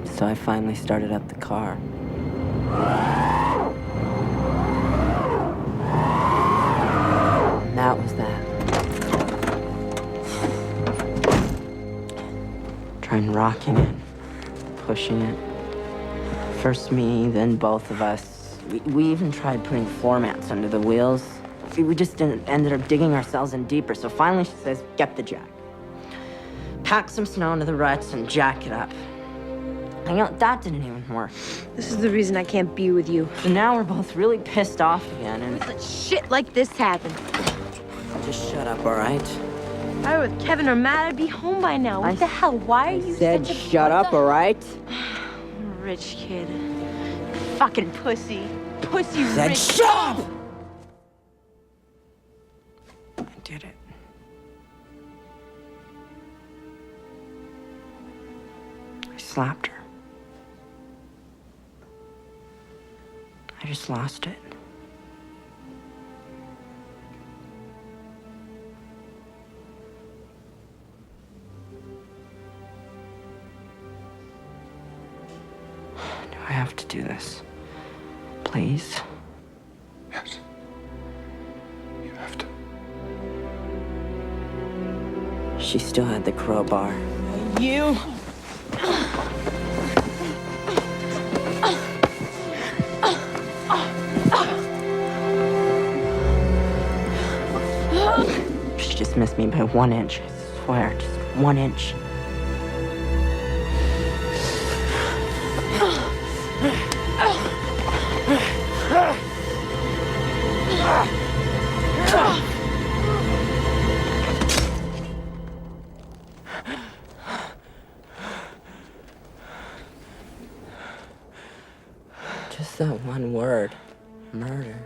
So I finally started up the car. And that was that. Trying rocking it, pushing it. First me, then both of us. We even tried putting floor mats under the wheels. We just ended up digging ourselves in deeper. So finally she says, get the jack. Pack some snow into the ruts and jack it up. And you know, that didn't even work. This is the reason I can't be with you. So now we're both really pissed off again, and Let shit like this happen. just shut up, all right? If I were with Kevin or Matt, I'd be home by now. What the hell? Why are you Said such a... shut up, all right? Rich kid. Fucking pussy. Pussy Said rich. shut up! I did it. I slapped her. I just lost it. Do I have to do this? Please? Yes. You have to. She still had the crowbar. You. She just missed me by 1 inch. I swear, just 1 inch. Just that one word, murder.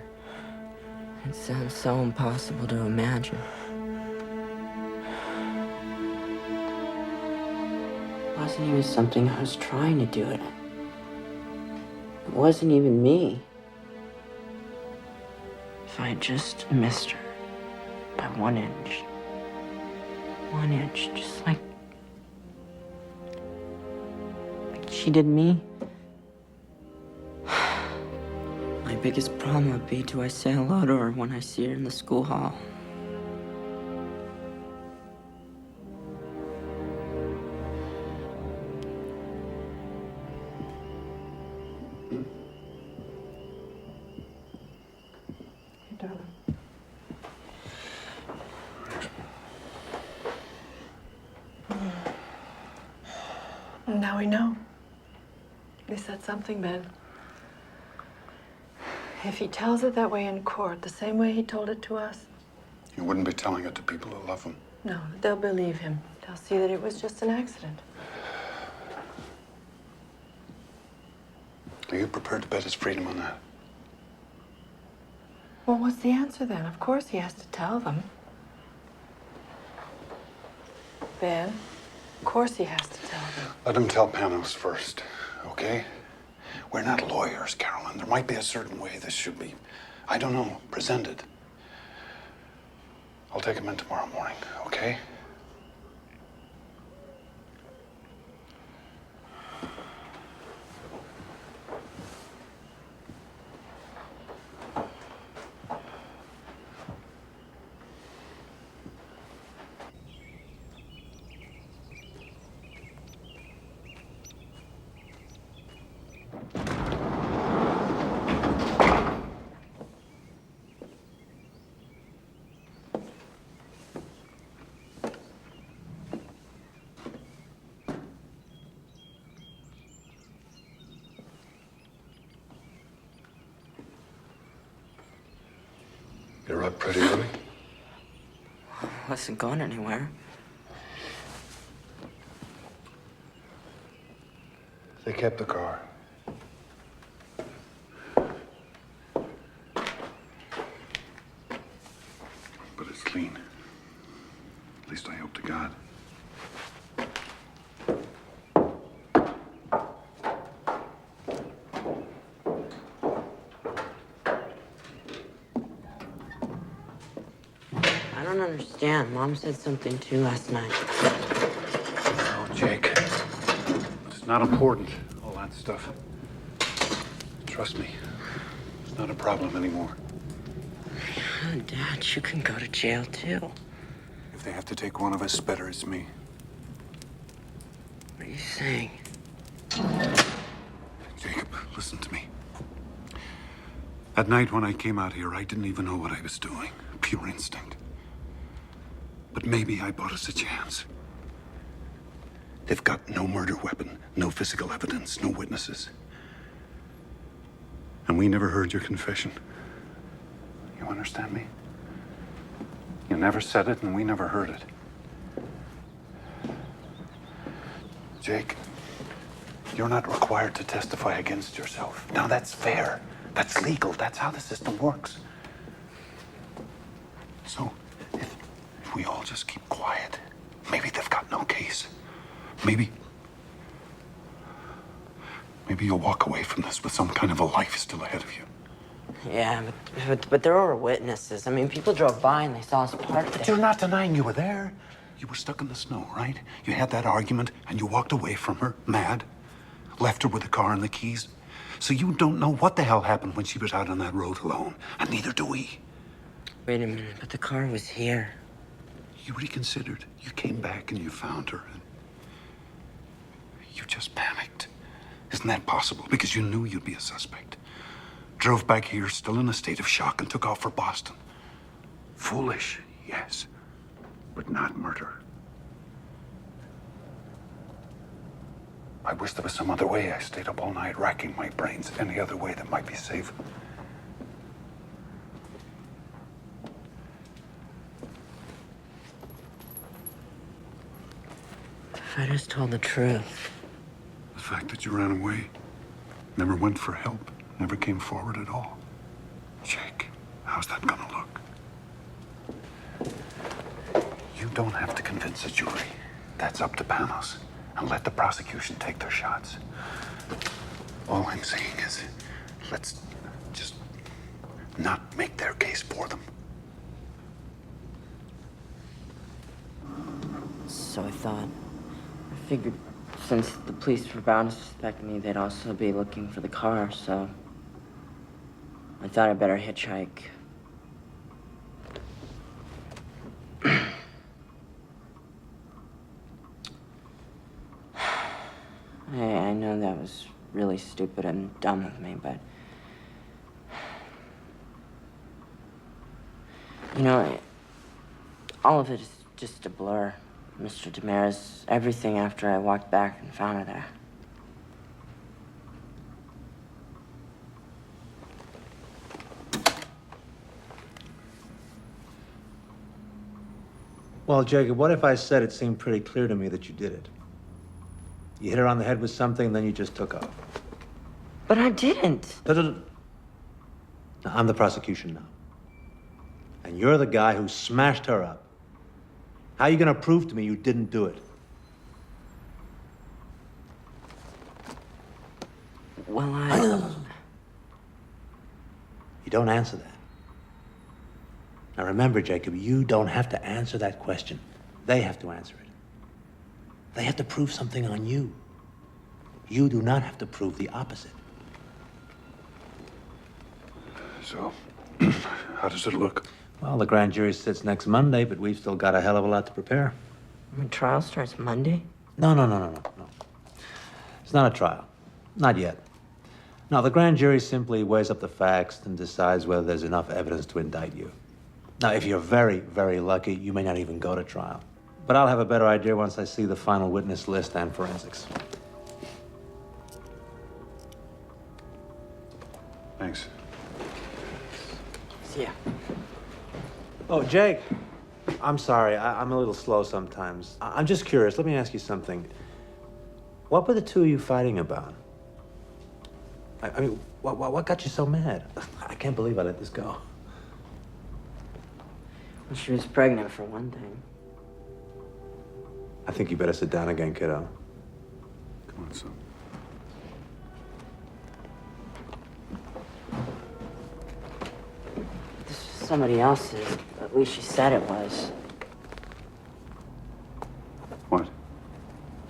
It sounds so impossible to imagine. It wasn't even something I was trying to do it. It wasn't even me. If I had just missed her by 1 inch. 1 inch, just like she did me. My biggest problem would be, do I say hello to her when I see her in the school hall? Now we know. At least that's something, Ben. If he tells it that way in court, the same way he told it to us, You wouldn't be telling it to people who love him. no, they'll believe him. They'll see that it was just an accident. Are you prepared to bet his freedom on that? Well, what's the answer then? Of course he has to tell them. Ben, of course he has to tell them. Let him tell Panos first, okay? We're not lawyers, Carolyn. There might be a certain way this should be, I don't know, presented. I'll take him in tomorrow morning, okay? You're up pretty early. Wasn't going anywhere. They kept the car. But it's clean. At least I hope to God. I don't understand. Mom said something too last night. Oh, Jake. It's not important, all that stuff. Trust me. It's not a problem anymore. Oh, Dad, you can go to jail too. If they have to take one of us, better it's me. What are you saying? Jacob, listen to me. That night when I came out here, I didn't even know what I was doing. Pure instinct. But maybe I bought us a chance. They've got no murder weapon, no physical evidence, no witnesses. And we never heard your confession. You understand me? You never said it, and we never heard it. Jake, you're not required to testify against yourself. Now, that's fair. That's legal. That's how the system works. So, if we all just keep quiet, maybe they've got no case. Maybe you'll walk away from this with some kind of a life still ahead of you. Yeah, but there were witnesses. I mean, people drove by and they saw us parked there. But you're not denying you were there. You were stuck in the snow, right? You had that argument and you walked away from her, mad. Left her with the car and the keys. So you don't know what the hell happened when she was out on that road alone. And neither do we. Wait a minute, but the car was here. You reconsidered. You came back and you found her. And you just panicked. Isn't that possible? Because you knew you'd be a suspect. Drove back here, still in a state of shock, and took off for Boston. Foolish, yes, but not murder. I wish there was some other way. I stayed up all night racking my brains. Any other way that might be safe. If I just told the truth. The fact that you ran away, never went for help, never came forward at all. Jake, how's that gonna look? You don't have to convince a jury. That's up to Panos. And let the prosecution take their shots. All I'm saying is, let's just not make their case for them. So I thought. I figured since the police were bound to suspect me, they'd also be looking for the car, so I thought I'd better hitchhike. I know that was really stupid and dumb of me, but... You know, all of it is just a blur, Mr. Damaris. Everything after I walked back and found her there. Well, Jacob, what if I said it seemed pretty clear to me that you did it? You hit her on the head with something, and then you just took off. But I didn't. No. I'm the prosecution now. And you're the guy who smashed her up. How are you going to prove to me you didn't do it? Well, You don't answer that. Now remember, Jacob, you don't have to answer that question. They have to answer it. They have to prove something on you. You do not have to prove the opposite. So, how does it look? Well, the grand jury sits next Monday, but we've still got a hell of a lot to prepare. The trial starts Monday? No. It's not a trial. Not yet. No, the grand jury simply weighs up the facts and decides whether there's enough evidence to indict you. Now, if you're very, very lucky, you may not even go to trial. But I'll have a better idea once I see the final witness list and forensics. Thanks. See ya. Oh, Jake. I'm sorry. I'm a little slow sometimes. I'm just curious. Let me ask you something. What were the two of you fighting about? I mean, what got you so mad? I can't believe I let this go. Well, she was pregnant, for one thing. I think you better sit down again, kiddo. Come on, son. This was somebody else's. At least she said it was. What?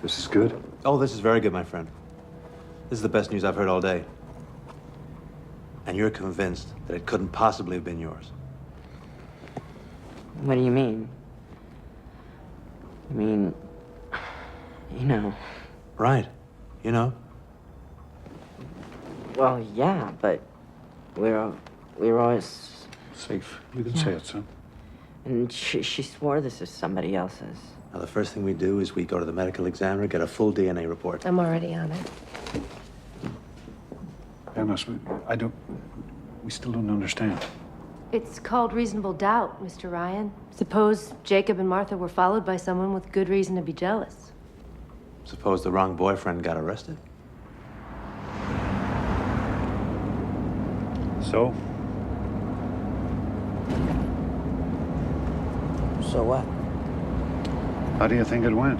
This is good? Oh, this is very good, my friend. This is the best news I've heard all day. And you're convinced that it couldn't possibly have been yours. What do you mean? I mean, you know. Right. You know? Well, yeah, but we were always... Safe. You can say it, son. And she swore this is somebody else's. Now, the first thing we do is we go to the medical examiner, get a full DNA report. I'm already on it. Panos, we still don't understand. It's called reasonable doubt, Mr. Ryan. Suppose Jacob and Martha were followed by someone with good reason to be jealous. Suppose the wrong boyfriend got arrested? So? So what? How do you think it went?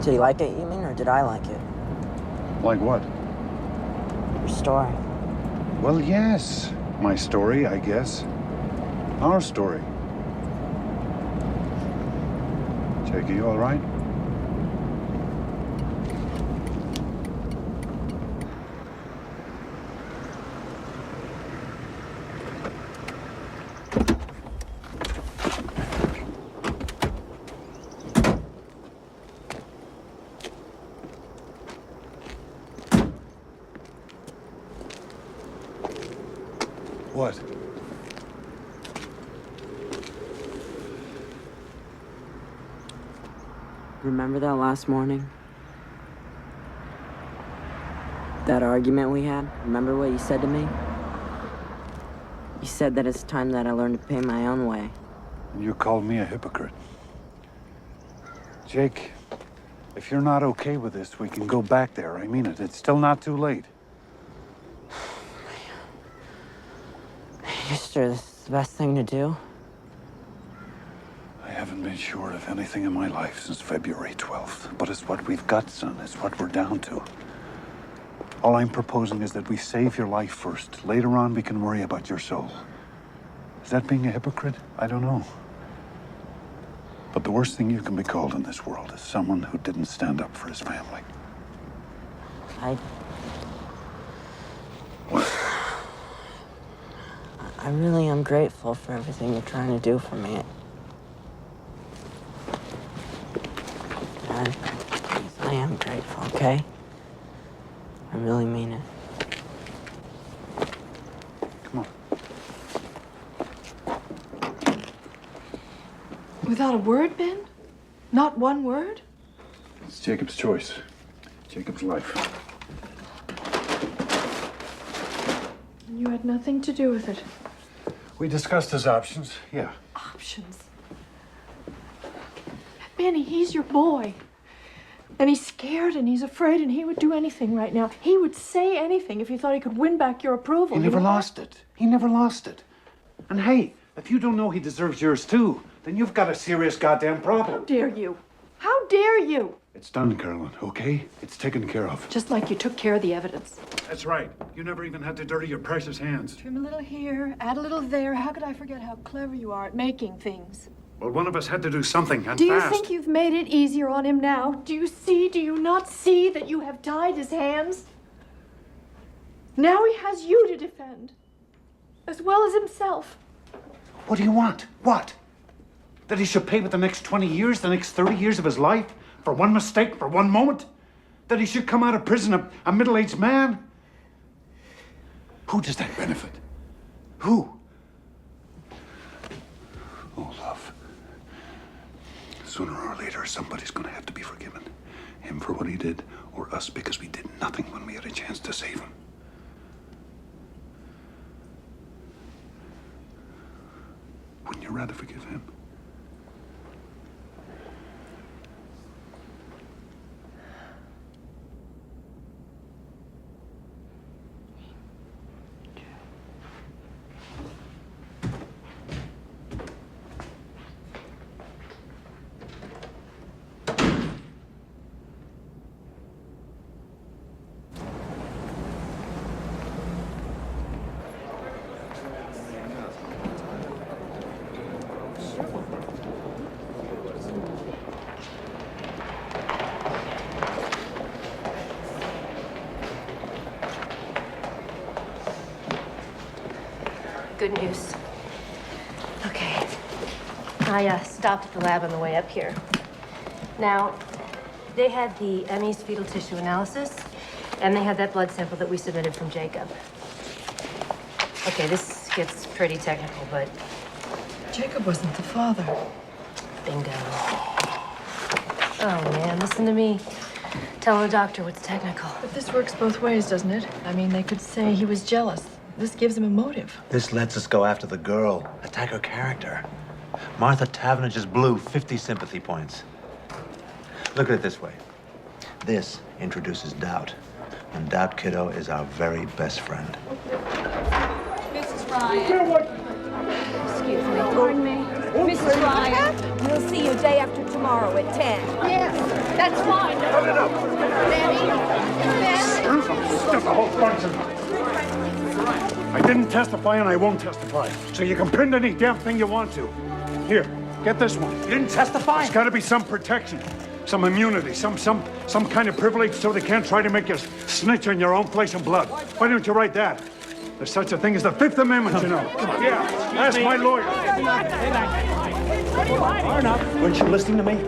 Did he like it, you mean, or did I like it? Like what? Your story. Well, yes. My story, I guess. Our story. Jake, are you all right? What? Remember that last morning? That argument we had? Remember what you said to me? You said that it's time that I learned to pay my own way. You called me a hypocrite. Jake, if you're not okay with this, we can go back there. I mean it. It's still not too late. You sure this is the best thing to do? I haven't been sure of anything in my life since February 12th. But it's what we've got, son. It's what we're down to. All I'm proposing is that we save your life first. Later on, we can worry about your soul. Is that being a hypocrite? I don't know. But the worst thing you can be called in this world is someone who didn't stand up for his family. I really am grateful for everything you're trying to do for me. Dad, please, I am grateful, okay? I really mean it. Come on. Without a word, Ben? Not one word? It's Jacob's choice. Jacob's life. You had nothing to do with it. We discussed his options, yeah. Options? Benny, he's your boy. And he's scared and he's afraid and he would do anything right now. He would say anything if he thought he could win back your approval. He never lost it. He never lost it. And hey, if you don't know he deserves yours too, then you've got a serious goddamn problem. How dare you? How dare you? It's done, Carolyn, okay? It's taken care of. Just like you took care of the evidence. That's right. You never even had to dirty your precious hands. Trim a little here, add a little there. How could I forget how clever you are at making things? Well, one of us had to do something, and Do you fast. think you've made it easier on him now? Do you not see that you have tied his hands? Now he has you to defend, as well as himself. What do you want? What? That he should pay with the next 20 years, the next 30 years of his life? For one mistake, for one moment? That he should come out of prison a middle-aged man? Who does that benefit? Who? Oh, love. Sooner or later, somebody's gonna have to be forgiven. Him for what he did, or us because we did nothing when we had a chance to save him. Wouldn't you rather forgive him? Good news. Okay. I stopped at the lab on the way up here. Now, they had the Emmy's fetal tissue analysis, and they had that blood sample that we submitted from Jacob. Okay, this gets pretty technical, but... Jacob wasn't the father. Bingo. Oh, man, listen to me. Telling the doctor what's technical. But this works both ways, doesn't it? I mean, they could say he was jealous. This gives him a motive. This lets us go after the girl, attack her character. Martha Tavener just blew 50 sympathy points. Look at it this way. This introduces doubt. And doubt, kiddo, is our very best friend. Mrs. Ryan. Excuse me. Pardon me. Mrs. Ryan, we'll see you day after tomorrow at 10. Yes, that's fine. No. Stuff a whole bunch of them. I didn't testify and I won't testify. So you can print any damn thing you want to. Here, get this one. You didn't testify? There's got to be some protection, some immunity, some kind of privilege so they can't try to make you snitch on your own flesh and blood. Why don't you write that? There's such a thing as the Fifth Amendment, you know. Yeah, ask my lawyer. Weren't you listening to me?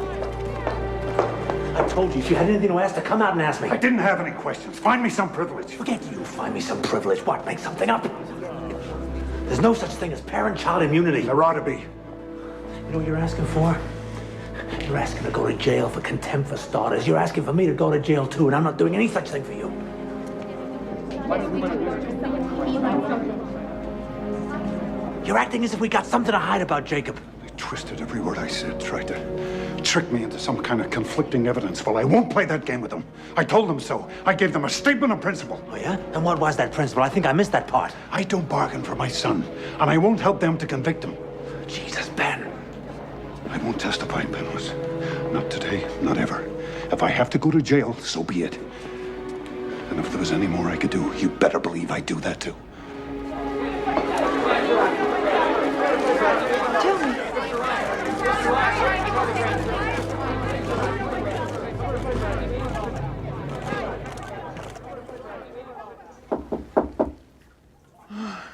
I told you, if you had anything to ask, to come out and ask me. I didn't have any questions. Find me some privilege. Forget you. Find me some privilege. What? Make something up? There's no such thing as parent-child immunity. There ought to be. You know what you're asking for? You're asking to go to jail for contempt for starters. You're asking for me to go to jail too, and I'm not doing any such thing for you. You're acting as if we got something to hide about Jacob. They twisted every word I said, tried to trick me into some kind of conflicting evidence. Well, I won't play that game with them. I told them so. I gave them a statement of principle. Oh, yeah? And what was that principle? I think I missed that part. I don't bargain for my son, and I won't help them to convict him. Jesus, Ben. I won't testify, Penrose. Not today, not ever. If I have to go to jail, so be it. And if there was any more I could do, you better believe I'd do that too.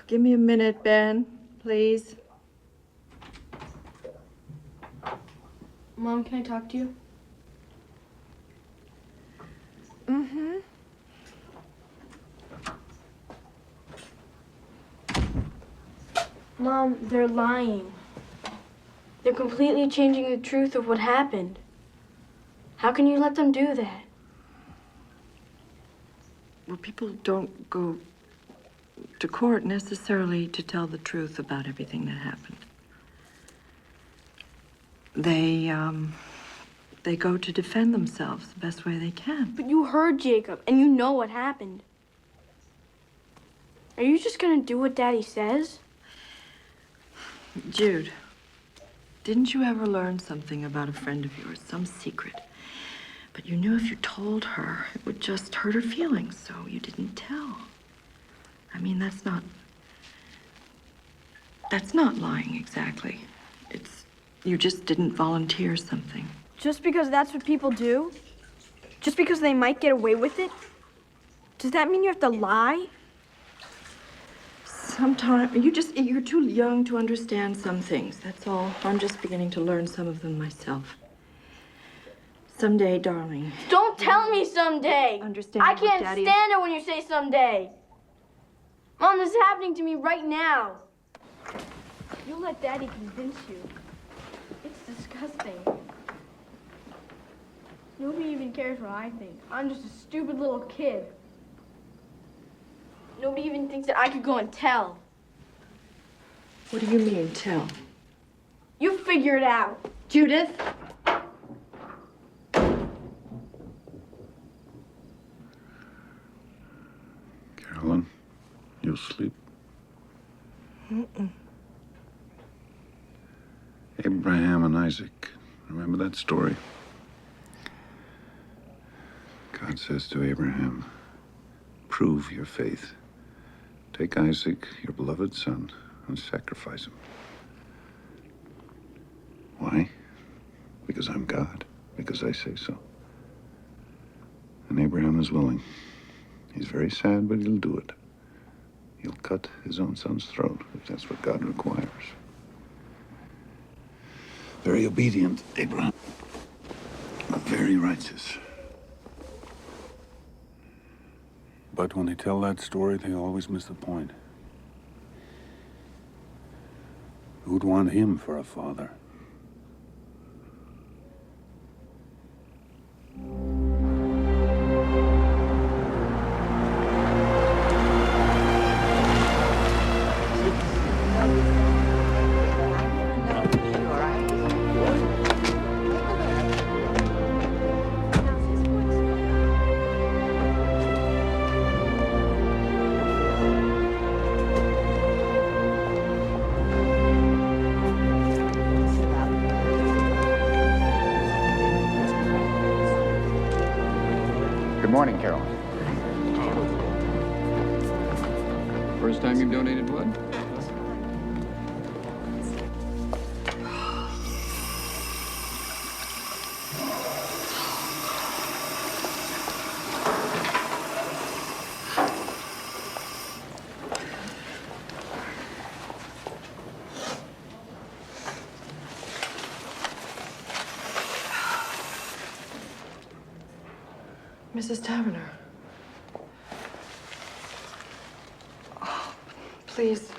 Give me a minute, Ben, please. Mom, can I talk to you? Mm-hmm. Mom, they're lying. They're completely changing the truth of what happened. How can you let them do that? Well, people don't go to court necessarily to tell the truth about everything that happened. They go to defend themselves the best way they can. But you heard Jacob, and you know what happened. Are you just gonna do what Daddy says? Jude, didn't you ever learn something about a friend of yours, some secret? But you knew if you told her, it would just hurt her feelings, so you didn't tell. I mean, that's not lying exactly. You just didn't volunteer something. Just because that's what people do? Just because they might get away with it? Does that mean you have to lie? Sometimes you're too young to understand some things, that's all. I'm just beginning to learn some of them myself. Someday, darling. Don't tell me someday. Understand I what can't Daddy stand it when you say someday. Mom, this is happening to me right now. You let Daddy convince you. It's disgusting. Nobody even cares what I think. I'm just a stupid little kid. Nobody even thinks that I could go and tell. What do you mean, tell? You figure it out. Judith? Carolyn, you'll sleep. Mm-mm. Abraham and Isaac. Remember that story? God says to Abraham, prove your faith. Take Isaac, your beloved son, and sacrifice him. Why? Because I'm God. Because I say so. And Abraham is willing. He's very sad, but he'll do it. He'll cut his own son's throat if that's what God requires. Very obedient, Abraham. But very righteous. But when they tell that story, they always miss the point. Who'd want him for a father? Sure, Good morning, Caroline. First time you've donated blood? Mrs. Taverner. Oh, please.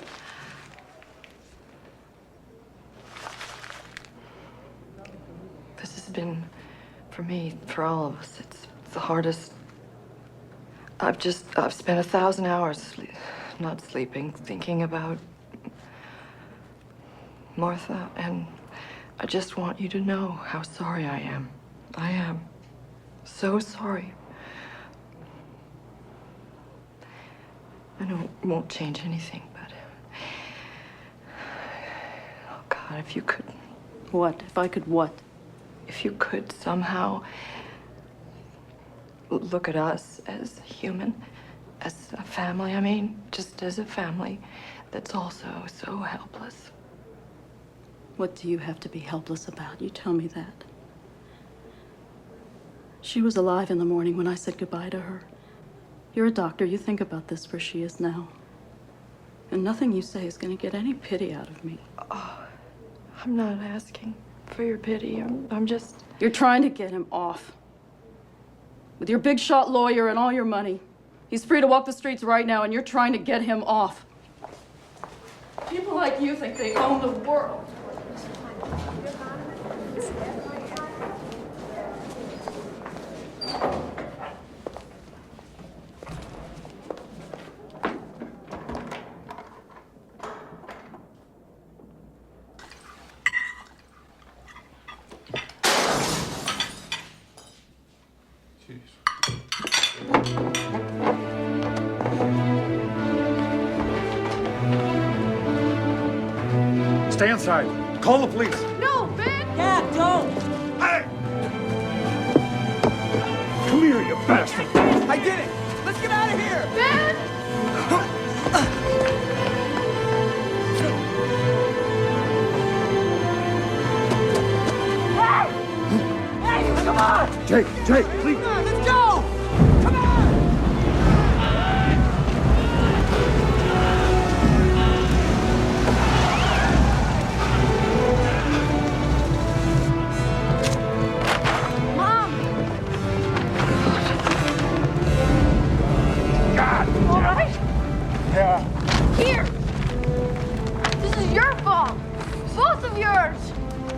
This has been, for me, for all of us, it's the hardest. I've spent 1,000 hours not sleeping, thinking about Martha, and I just want you to know how sorry I am. I am so sorry. I know it won't change anything, but... Oh, God, if you could... What? If I could what? If you could somehow look at us as human, as a family, I mean, just as a family that's also so helpless. What do you have to be helpless about? You tell me that. She was alive in the morning when I said goodbye to her. You're a doctor. You think about this where she is now. And nothing you say is going to get any pity out of me. Oh, I'm not asking for your pity. I'm just... You're trying to get him off. With your big shot lawyer and all your money. He's free to walk the streets right now, and you're trying to get him off. People like you think they own the world. Stay inside. Call the police. No, Ben! Yeah, don't! Hey! Come here, you bastard. I did it! Let's get out of here! Ben! Hey, come on! Jake, please. Come on, let's go! Come on! Mom! God! All right? Yeah. Here! This is your fault! Both of yours!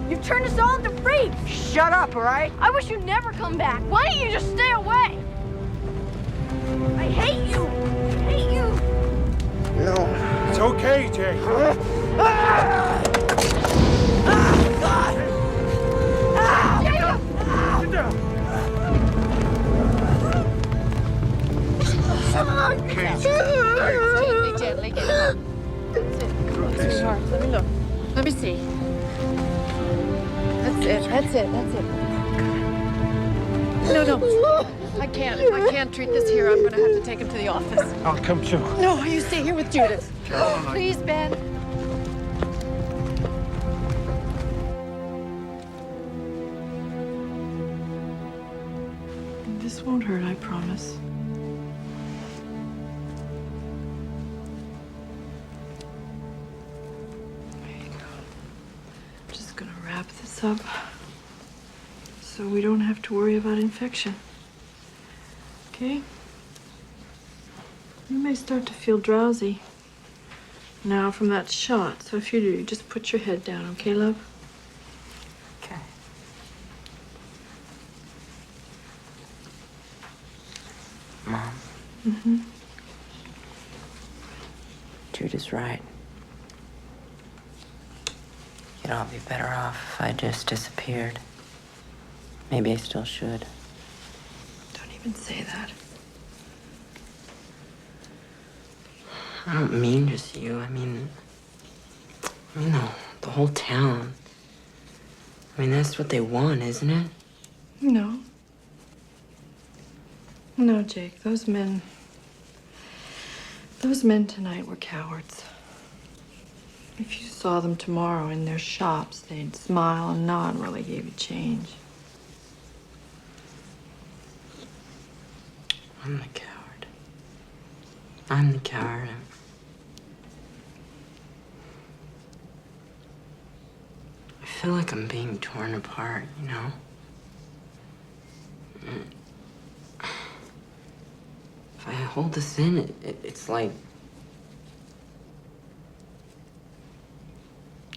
You've turned us all into freaks! Shut up, all right? I wish you'd never come back. Why don't you just stay away? I hate you! I hate you! No. It's okay, Jake. God! Jacob! Sit down. Okay. Gently, gently, get up. That's it. Okay. Sweetheart, let me look. Let me see. That's it. No. I can't treat this here. I'm gonna have to take him to the office. I'll come too. No, you stay here with Judith. Caroline, Please, Ben. This won't hurt, I promise. There you go. I'm just gonna wrap this up so we don't have to worry about infection. Okay? You may start to feel drowsy now from that shot, so if you do, just put your head down, okay, love? Okay. Mom, Mm-hmm. Judith's right. You'd all be better off if I just disappeared. Maybe I still should. Don't even say that. I don't mean just you. I mean the whole town. I mean, that's what they want, isn't it? No. No, Jake, those men tonight were cowards. If you saw them tomorrow in their shops, they'd smile and nod while they gave you change. I'm the coward. I'm the coward. I feel like I'm being torn apart, you know? If I hold this in, it's like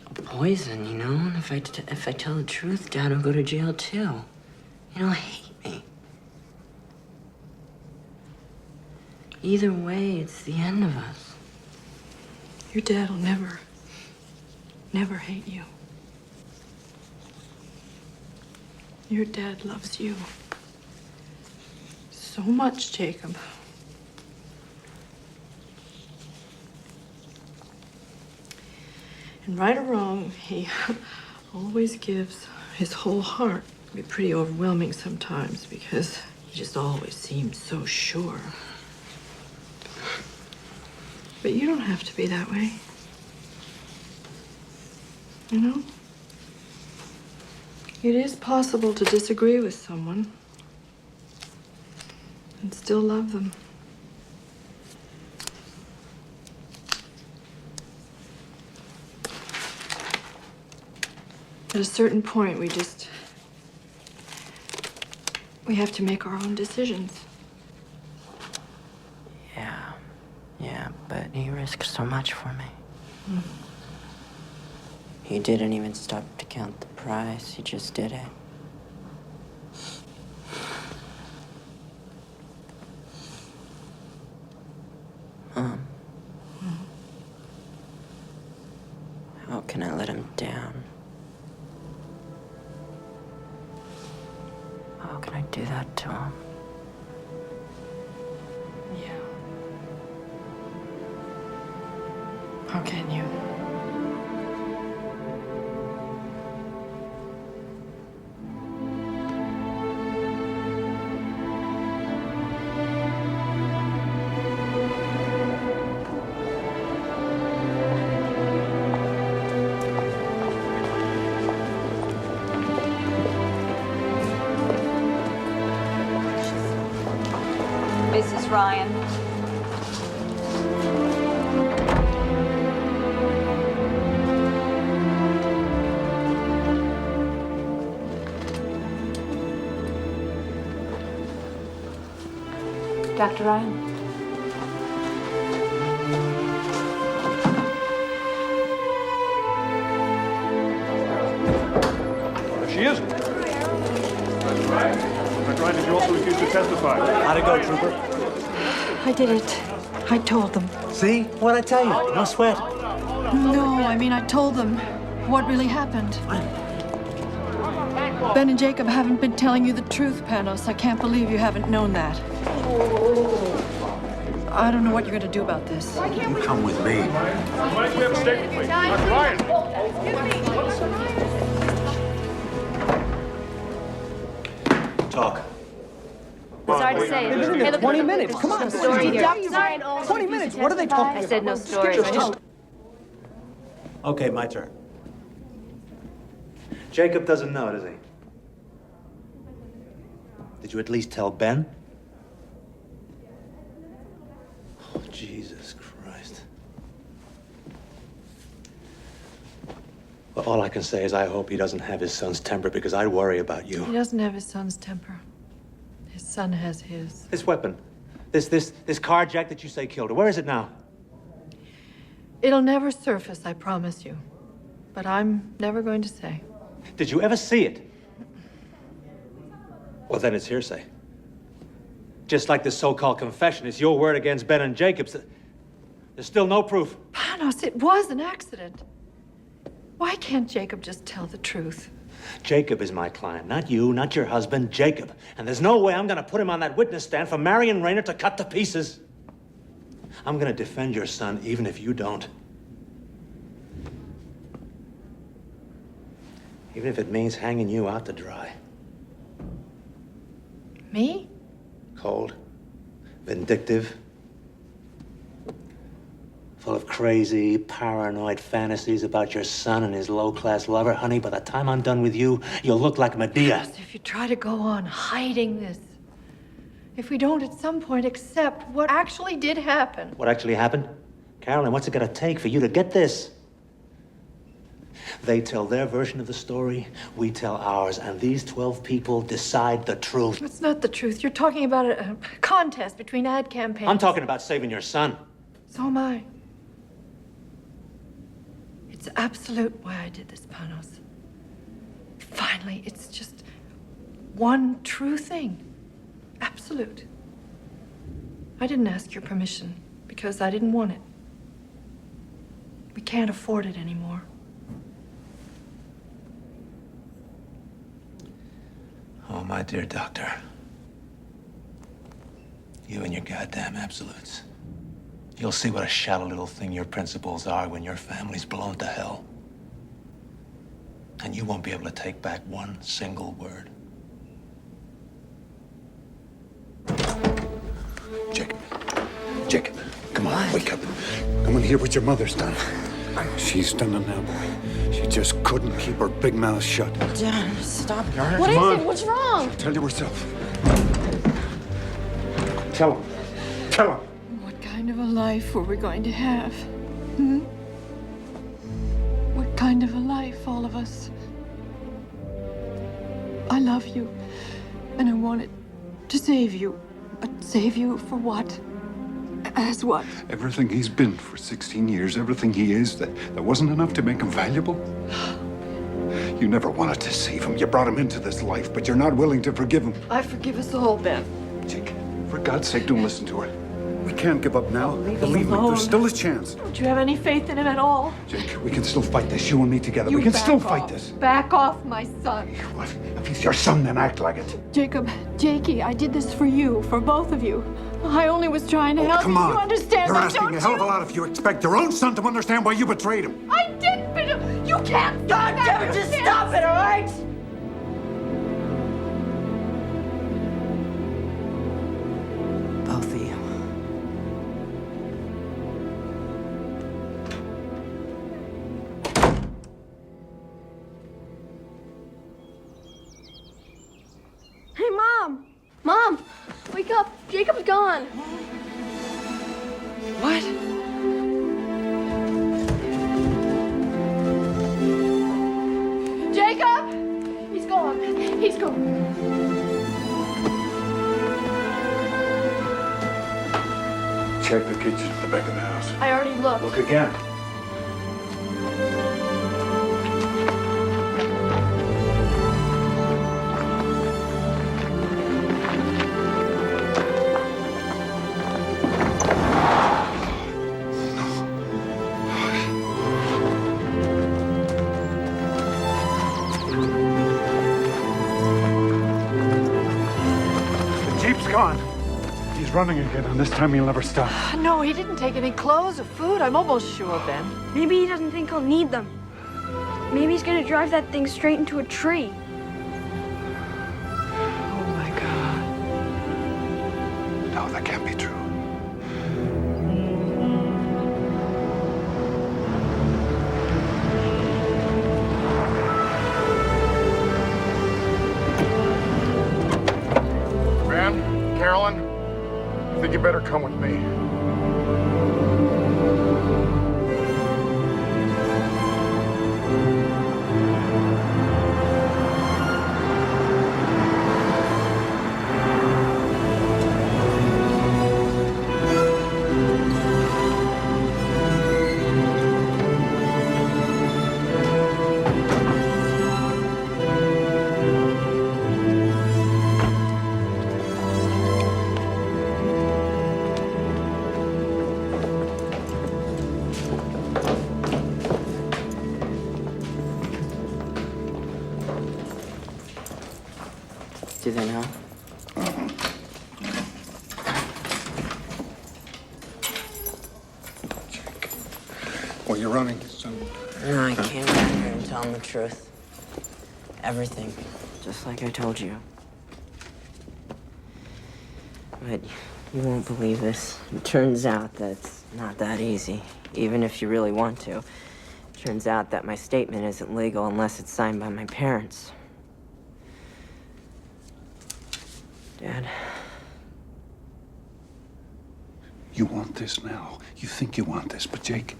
a poison, you know? And if I tell the truth, Dad will go to jail too. You know, hate me. Either way, it's the end of us. Your dad will never hate you. Your dad loves you so much, Jacob. And right or wrong, he always gives his whole heart. It can be pretty overwhelming sometimes because he just always seems so sure. But you don't have to be that way. You know? It is possible to disagree with someone and still love them. At a certain point, we have to make our own decisions. Yeah, but he risked so much for me. He didn't even stop to count the price. He just did it. Mom. How can I let him down? How can I do that to him? Yeah. How can you? Mrs. Ryan. Dr. Ryan? She isn't. That's right. Dr. Ryan, did you also refuse to testify? How'd it go, Trooper? I did it. I told them. See? What'd I tell you? No sweat. No, I mean, I told them what really happened. Ben and Jacob haven't been telling you the truth, Panos. I can't believe you haven't known that. I don't know what you're going to do about this. You come with me. Why do we have a statement, please? Dr. Ryan! Talk. Sorry to say. They've been in there 20 minutes. Come on. Story here. Sorry, 20 minutes. What are they talking I said no story. Okay, my turn. Jacob doesn't know, does he? Did you at least tell Ben? Oh, Jesus Christ. Well, all I can say is I hope he doesn't have his son's temper because I worry about you. He doesn't have his son's temper. His son has his. This weapon, this carjack that you say killed her, where is it now? It'll never surface, I promise you. But I'm never going to say. Did you ever see it? Well, then it's hearsay. Just like this so-called confession, it's your word against Ben and Jacob's. There's still no proof. Panos, it was an accident. Why can't Jacob just tell the truth? Jacob is my client, not you, not your husband, Jacob. And there's no way I'm gonna put him on that witness stand for Marion Rayner to cut to pieces. I'm gonna defend your son even if you don't. Even if it means hanging you out to dry. Me? Cold, Vindictive. Full of crazy, paranoid fantasies about your son and his low-class lover. Honey, by the time I'm done with you, you'll look like Medea. If you try to go on hiding this, if we don't at some point accept what actually did happen. What actually happened? Carolyn, what's it gonna take for you to get this? They tell their version of the story, we tell ours, and these 12 people decide the truth. It's not the truth. You're talking about a contest between ad campaigns. I'm talking about saving your son. So am I. It's absolute why I did this, Panos. Finally, it's just one true thing. Absolute. I didn't ask your permission because I didn't want it. We can't afford it anymore. Oh, my dear doctor. You and your goddamn absolutes. You'll see what a shallow little thing your principles are when your family's blown to hell. And you won't be able to take back one single word. Jacob, come on, wake up. Come and hear what your mother's done. She's done it now, boy. She just couldn't keep her big mouth shut. Dad, stop. What is it? What's wrong? Tell you herself. Tell him. Tell him. What kind of a life were we going to have? Hmm? What kind of a life, all of us? I love you, and I wanted to save you. But save you for what? As what? Everything he's been for 16 years, everything he is, that wasn't enough to make him valuable? You never wanted to save him. You brought him into this life, but you're not willing to forgive him. I forgive us all, Ben. Jake, for God's sake, don't listen to her. We can't give up now. Believe me, there's still a chance. Don't you have any faith in him at all? Jake, we can still fight this, you and me together. You We can back still off. fight this. Back off, my son. What? If he's your son, then act like it. Jacob, Jakey, I did this for you, for both of you. I only was trying to help Come you. on. You understand You're that, asking don't a hell of a you? lot if you expect your own son to understand why you betrayed him. I did, but you can't. God damn it, just stop it, all right? Both of you. Hey, Mom! Mom! Wake up! Jacob's gone! What? Jacob! He's gone. He's gone. Check the kitchen at the back of the house. I already looked. Look again. The Jeep's gone. He's running again, and this time he'll never stop. No, he didn't take any clothes or food. I'm almost sure, Ben. Maybe he doesn't think he'll need them. Maybe he's gonna drive that thing straight into a tree. Oh, my God. No, that can't be true. Ben, Carolyn, I think you better come with me. Do they know? Well, you're running, so... No, I came back here and tell them the truth. Everything. Just like I told you. But You won't believe this. It turns out that it's not that easy, even if you really want to. Turns out that my statement isn't legal unless it's signed by my parents. Dad. You want this now. You think you want this, but Jake,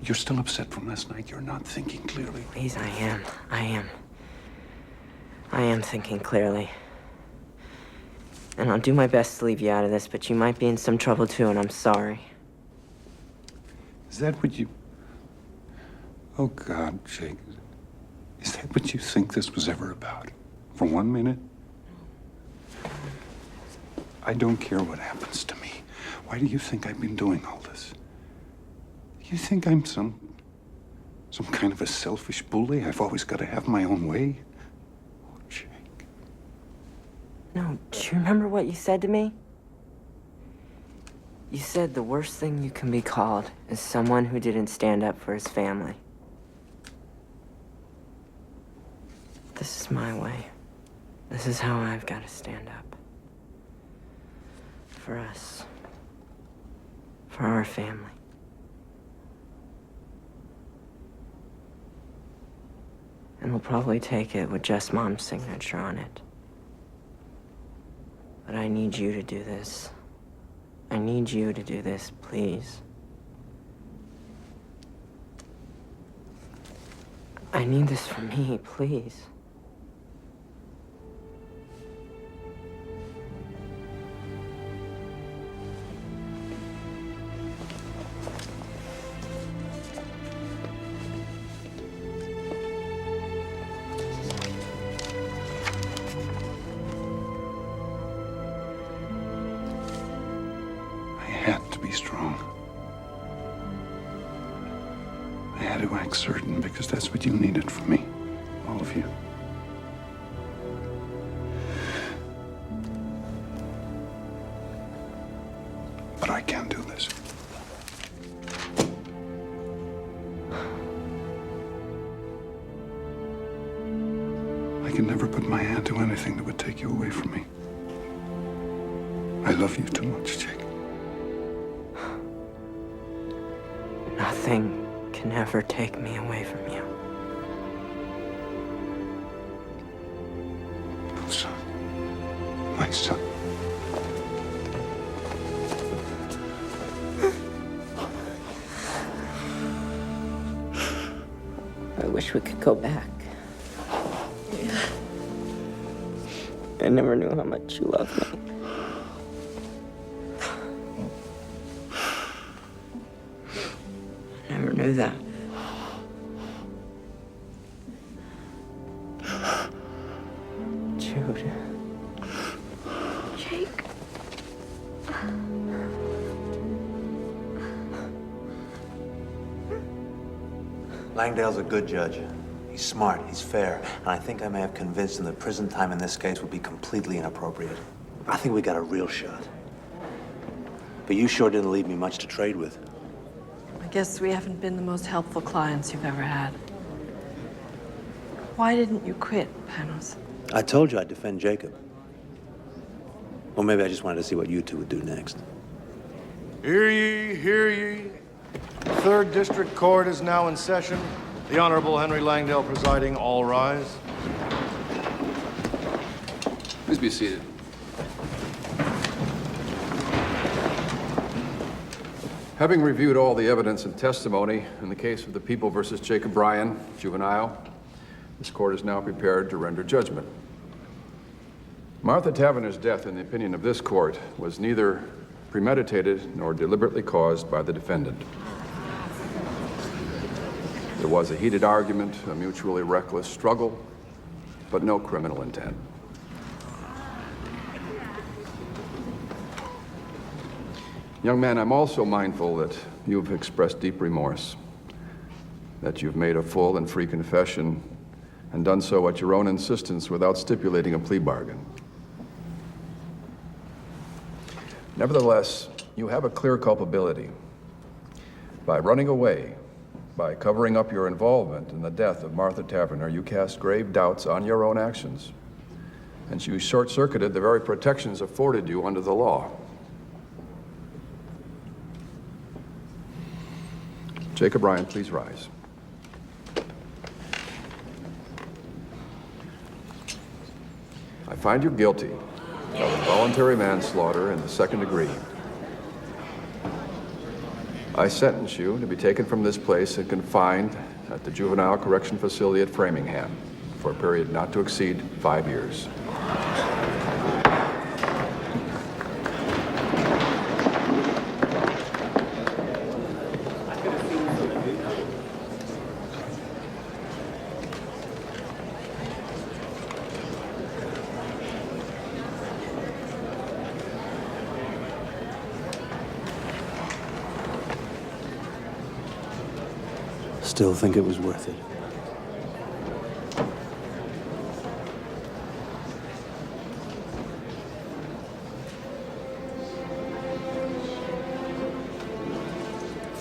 you're still upset from last night. You're not thinking clearly. Please, I am. I am thinking clearly. And I'll do my best to leave you out of this, but you might be in some trouble too, and I'm sorry. Is that what you... Oh, God, Jake. Is that what you think this was ever about? For 1 minute? I don't care what happens to me. Why do you think I've been doing all this? You think I'm some kind of a selfish bully? I've always got to have my own way? Oh, Jake. No, do you remember what you said to me? You said the worst thing you can be called is someone who didn't stand up for his family. This is my way. This is how I've got to stand up. For us. For our family. And we'll probably take it with just Mom's signature on it. But I need you to do this. I need you to do this, please. I need this for me, please. Certain, because that's what you needed from me. All of you. But I can't do this. I can never put my hand to anything that would take you away from me. I love you too much, Jake. Nothing can ever take me away from you. Oh, son. My son. I wish we could go back. I never knew how much you loved me. Never knew that. Jude. Jake. Langdale's a good judge. He's smart, he's fair, and I think I may have convinced him that prison time in this case would be completely inappropriate. I think we got a real shot. But you sure didn't leave me much to trade with. I guess we haven't been the most helpful clients you've ever had. Why didn't you quit, Panos? I told you I'd defend Jacob. Or maybe I just wanted to see what you two would do next. Hear ye, hear ye. The 3rd District Court is now in session. The Honorable Henry Langdale presiding. All rise. Please be seated. Having reviewed all the evidence and testimony in the case of the People versus Jacob Ryan, juvenile, this court is now prepared to render judgment. Martha Taverner's death, in the opinion of this court, was neither premeditated nor deliberately caused by the defendant. There was a heated argument, a mutually reckless struggle, but no criminal intent. Young man, I'm also mindful that you've expressed deep remorse, that you've made a full and free confession and done so at your own insistence without stipulating a plea bargain. Nevertheless, you have a clear culpability. By running away, by covering up your involvement in the death of Martha Taverner, you cast grave doubts on your own actions and you short-circuited the very protections afforded you under the law. Jacob Ryan, please rise. I find you guilty of involuntary manslaughter in the second degree. I sentence you to be taken from this place and confined at the Juvenile Correction Facility at Framingham for a period not to exceed 5 years. Still think it was worth it.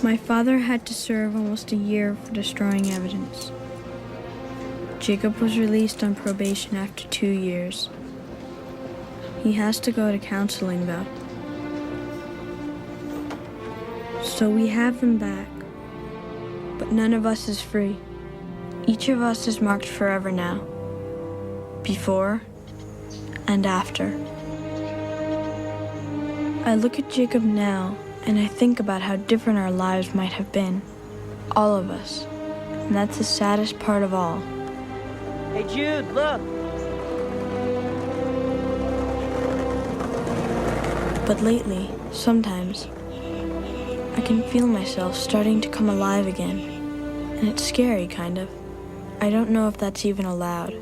My father had to serve almost a year for destroying evidence. Jacob was released on probation after 2 years. He has to go to counseling, though. So we have him back. But none of us is free. Each of us is marked forever now. Before and after. I look at Jacob now, and I think about how different our lives might have been. All of us. And that's the saddest part of all. Hey, Jude, look! But lately, sometimes, I can feel myself starting to come alive again. And it's scary, kind of. I don't know if that's even allowed.